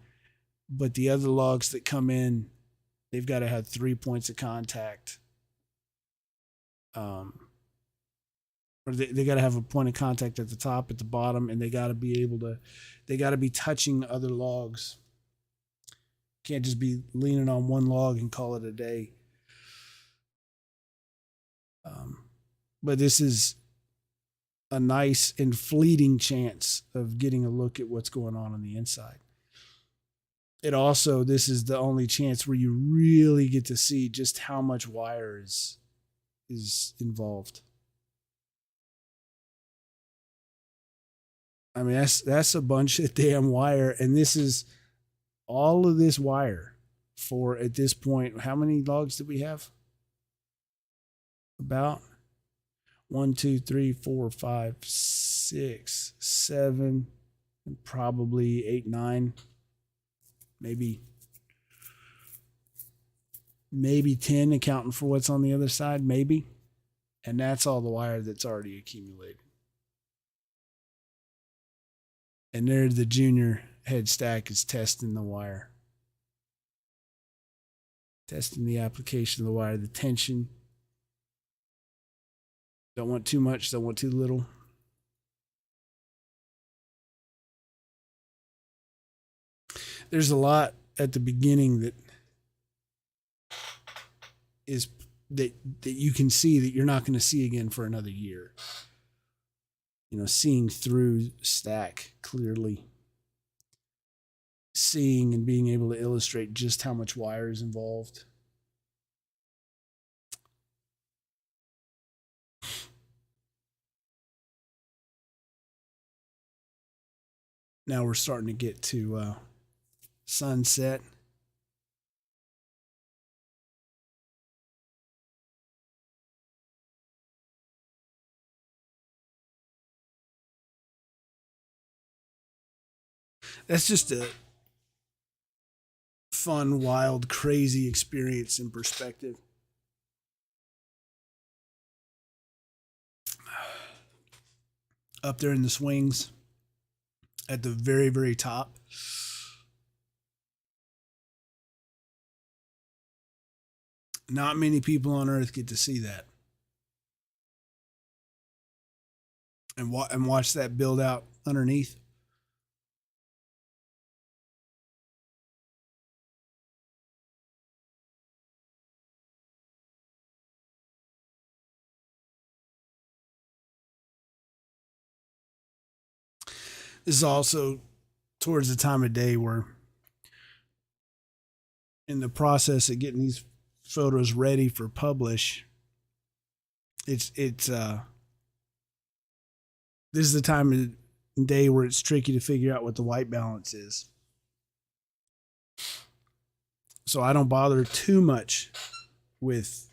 But the other logs that come in, they've got to have 3 points of contact or they got to have a point of contact at the top, at the bottom, and they got to be able to, they got to be touching other logs. Can't just be leaning on one log and call it a day. But this is a nice and fleeting chance of getting a look at what's going on the inside. It also, this is the only chance where you really get to see just how much wire is involved. I mean, that's a bunch of damn wire, and this is all of this wire for, at this point, how many logs did we have? About 1, 2, 3, 4, 5, 6, 7, and probably 8, 9, maybe 10, accounting for what's on the other side, maybe. And that's all the wire that's already accumulated. And there the junior head stack is testing the wire. Testing the application of the wire, the tension. Don't want too much, don't want too little. There's a lot at the beginning that is that you can see that you're not going to see again for another year. You know, seeing through stack clearly, seeing and being able to illustrate just how much wire is involved. Now we're starting to get to sunset. That's just a fun, wild, crazy experience in perspective. Up there in the swings at the very, very top. Not many people on earth get to see that. And watch that build out underneath. This is also towards the time of day where, in the process of getting these photos ready for publish, it's this is the time of day where it's tricky to figure out what the white balance is. So I don't bother too much with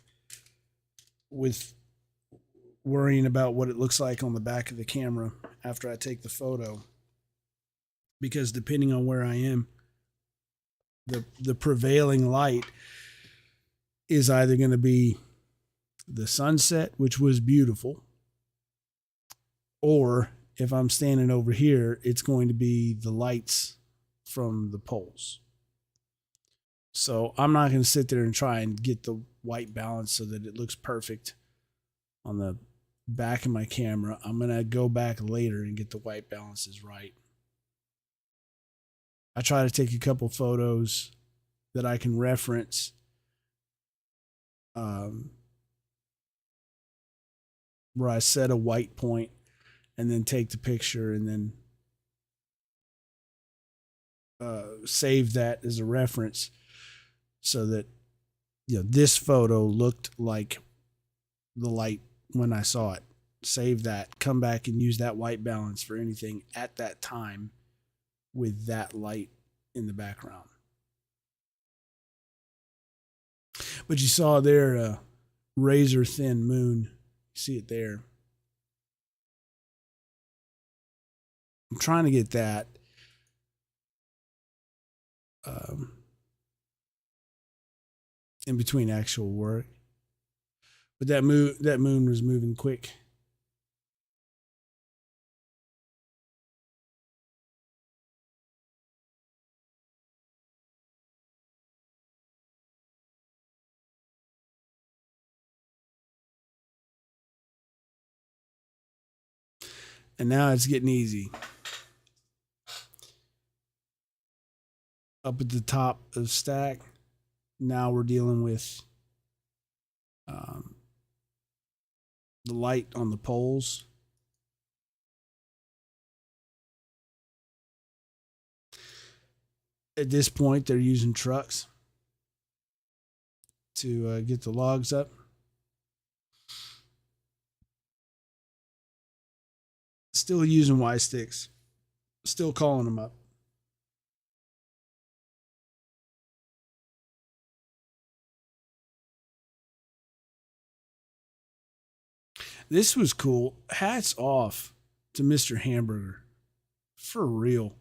worrying about what it looks like on the back of the camera after I take the photo, because depending on where I am, the prevailing light is either going to be the sunset, which was beautiful, or if I'm standing over here, it's going to be the lights from the poles. So I'm not going to sit there and try and get the white balance so that it looks perfect on the back of my camera. I'm going to go back later and get the white balances right. I try to take a couple photos that I can reference where I set a white point and then take the picture and then save that as a reference so that, you know, this photo looked like the light when I saw it. Save that, come back and use that white balance for anything at that time with that light in the background. But you saw there a razor thin moon. You see it there. I'm trying to get that in between actual work. But that moon was moving quick. And now it's getting easy. Up at the top of stack, now we're dealing with um, the light on the poles. At this point, they're using trucks to get the logs up. Still using Y sticks. Still calling them up. This was cool. Hats off to Mr. Hamburger. For real.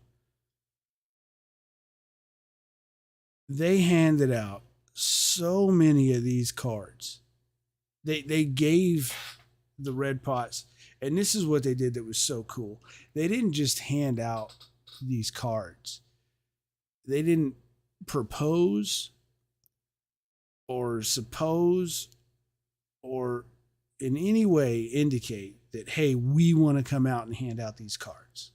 They handed out so many of these cards. They gave the red pots, and this is what they did that was so cool. They didn't just hand out these cards. They didn't propose or suppose or in any way indicate that, hey, we want to come out and hand out these cards.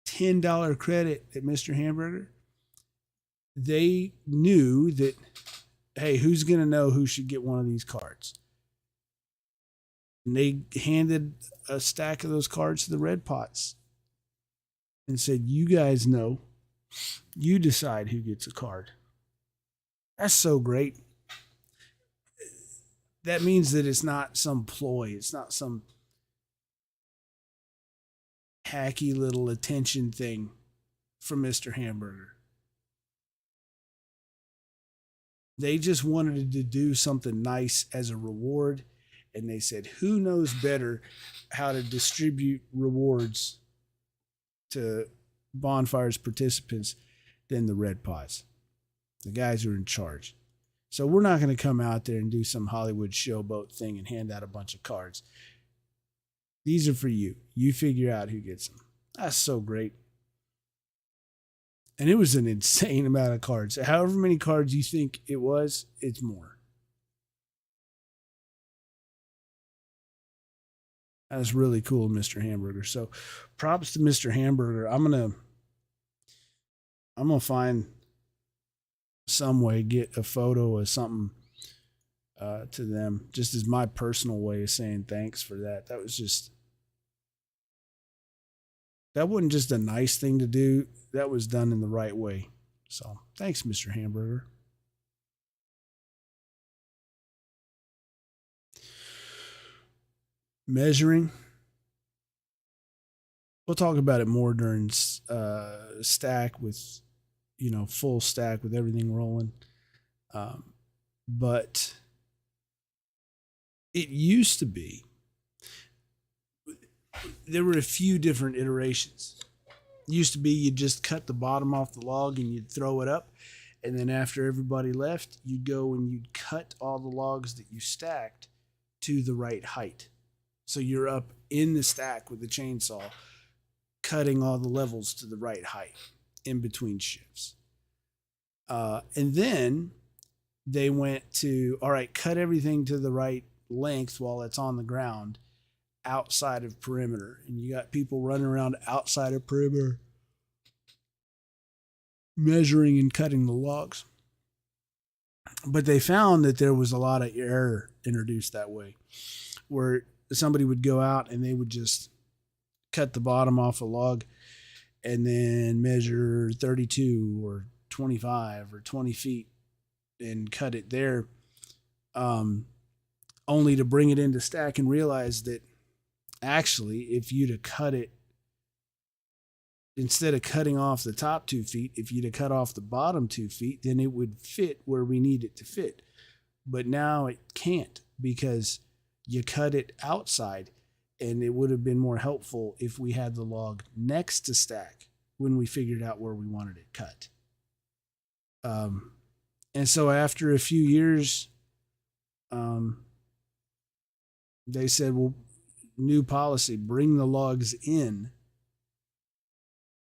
$10 credit at Mr. Hamburger. They knew that, hey, who's going to know who should get one of these cards? And they handed a stack of those cards to the red pots and said, you guys know, you decide who gets a card. That's so great. That means that it's not some ploy. It's not some hacky little attention thing from Mr. Hamburger. They just wanted to do something nice as a reward. And they said, who knows better how to distribute rewards to bonfires participants than the red pots, the guys who are in charge. So we're not going to come out there and do some Hollywood showboat thing and hand out a bunch of cards. These are for you. You figure out who gets them. That's so great. And it was an insane amount of cards. However many cards you think it was, it's more. That's really cool, Mr. Hamburger. So props to Mr. Hamburger. I'm gonna find some way, get a photo or something to them, just as my personal way of saying thanks for that. That wasn't just a nice thing to do. That was done in the right way. So thanks, Mr. Hamburger. Measuring. We'll talk about it more during stack with, full stack with everything rolling. But it used to be, there were a few different iterations. It used to be you'd just cut the bottom off the log and you'd throw it up. And then after everybody left, you'd go and you'd cut all the logs that you stacked to the right height. So you're up in the stack with the chainsaw, cutting all the levels to the right height in between shifts. And then they went to, all right, cut everything to the right length while it's on the ground outside of perimeter. And you got people running around outside of perimeter, measuring and cutting the logs. But they found that there was a lot of error introduced that way, where somebody would go out and they would just cut the bottom off a log and then measure 32 or 25 or 20 feet and cut it there, only to bring it into stack and realize that actually, if you'd have cut it, instead of cutting off the top 2 feet, if you'd have cut off the bottom 2 feet, then it would fit where we need it to fit. But now it can't, because you cut it outside, and it would have been more helpful if we had the log next to stack when we figured out where we wanted it cut. And so after a few years, they said, well, new policy, bring the logs in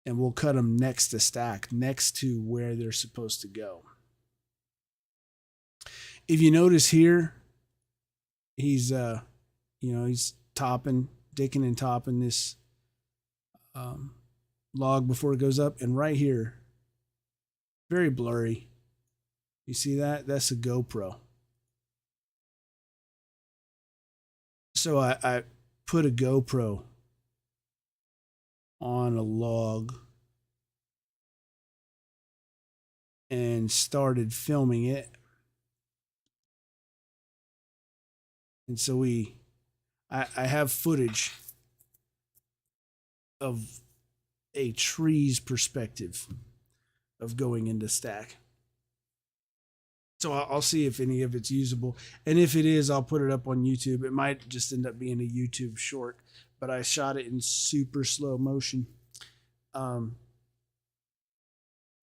and we'll cut them next to stack, next to where they're supposed to go. If you notice here, he's dicking and topping this log before it goes up. And right here, very blurry. You see that? That's a GoPro. So I put a GoPro on a log and started filming it. And so I have footage of a tree's perspective of going into stack. So I'll see if any of it's usable. And if it is, I'll put it up on YouTube. It might just end up being a YouTube short, but I shot it in super slow motion.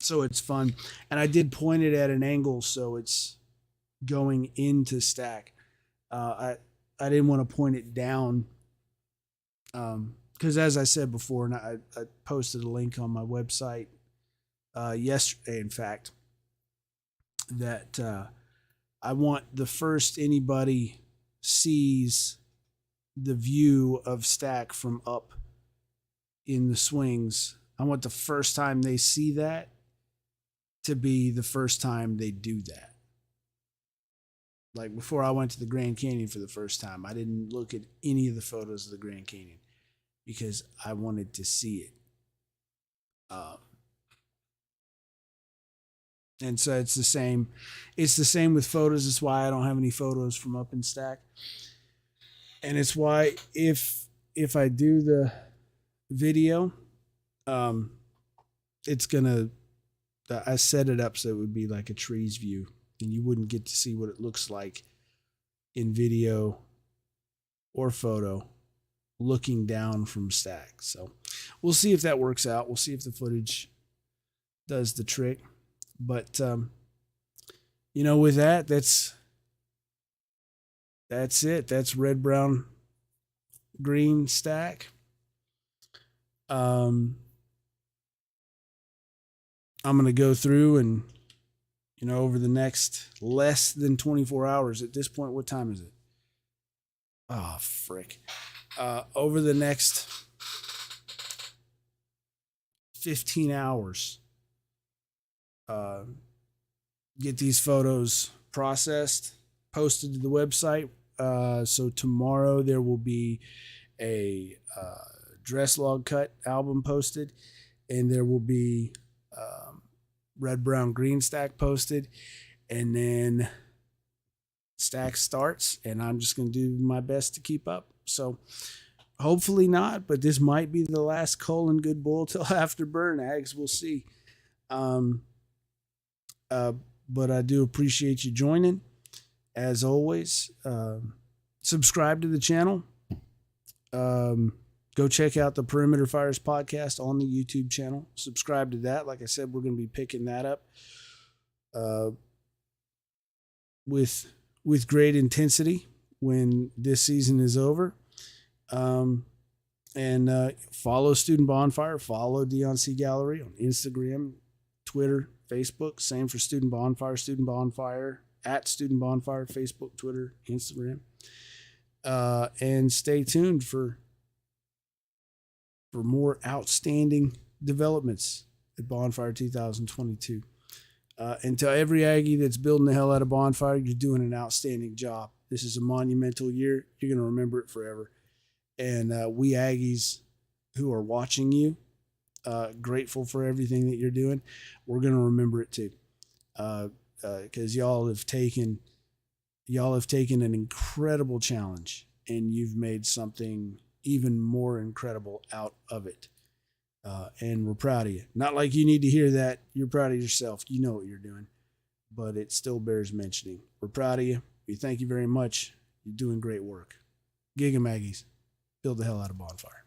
So it's fun. And I did point it at an angle so it's going into stack. I didn't want to point it down because as I said before, and I posted a link on my website yesterday, in fact, that I want the first anybody sees the view of stack from up in the swings, I want the first time they see that to be the first time they do that. Like before I went to the Grand Canyon for the first time, I didn't look at any of the photos of the Grand Canyon because I wanted to see it. And so it's the same. It's the same with photos. It's why I don't have any photos from up in stack. And it's why if I do the video, it's gonna. I set it up so it would be like a tree's view, and you wouldn't get to see what it looks like in video or photo looking down from stack. So we'll see if that works out. We'll see if the footage does the trick. But with that, that's it. That's red, brown, green stack. I'm gonna go through and over the next less than 24 hours. At this point, what time is it? Oh, frick. Over the next 15 hours, get these photos processed, posted to the website. So tomorrow there will be a dress log cut album posted, and there will be red, brown, green stack posted, and then stack starts, and I'm just going to do my best to keep up. So hopefully not, but this might be the last Cull and Good Bull till after burn ags. We'll see. But I do appreciate you joining. As always, subscribe to the channel. Go check out the Perimeter Fires podcast on the YouTube channel. Subscribe to that. Like I said, we're going to be picking that up with great intensity when this season is over. And follow Student Bonfire. Follow DNC Gallery on Instagram, Twitter, Facebook. Same for Student Bonfire. Student Bonfire at Student Bonfire, Facebook, Twitter, Instagram. And stay tuned for more outstanding developments at Bonfire 2022. And to every Aggie that's building the hell out of Bonfire, you're doing an outstanding job. This is a monumental year. You're going to remember it forever. And we Aggies who are watching you, grateful for everything that you're doing, we're going to remember it too. Because y'all have taken an incredible challenge, and you've made something even more incredible out of it. And we're proud of you. Not like you need to hear that. You're proud of yourself. You know what you're doing, but it still bears mentioning. We're proud of you. We thank you very much. You're doing great work. Gig 'em Aggies. Build the hell out of Bonfire.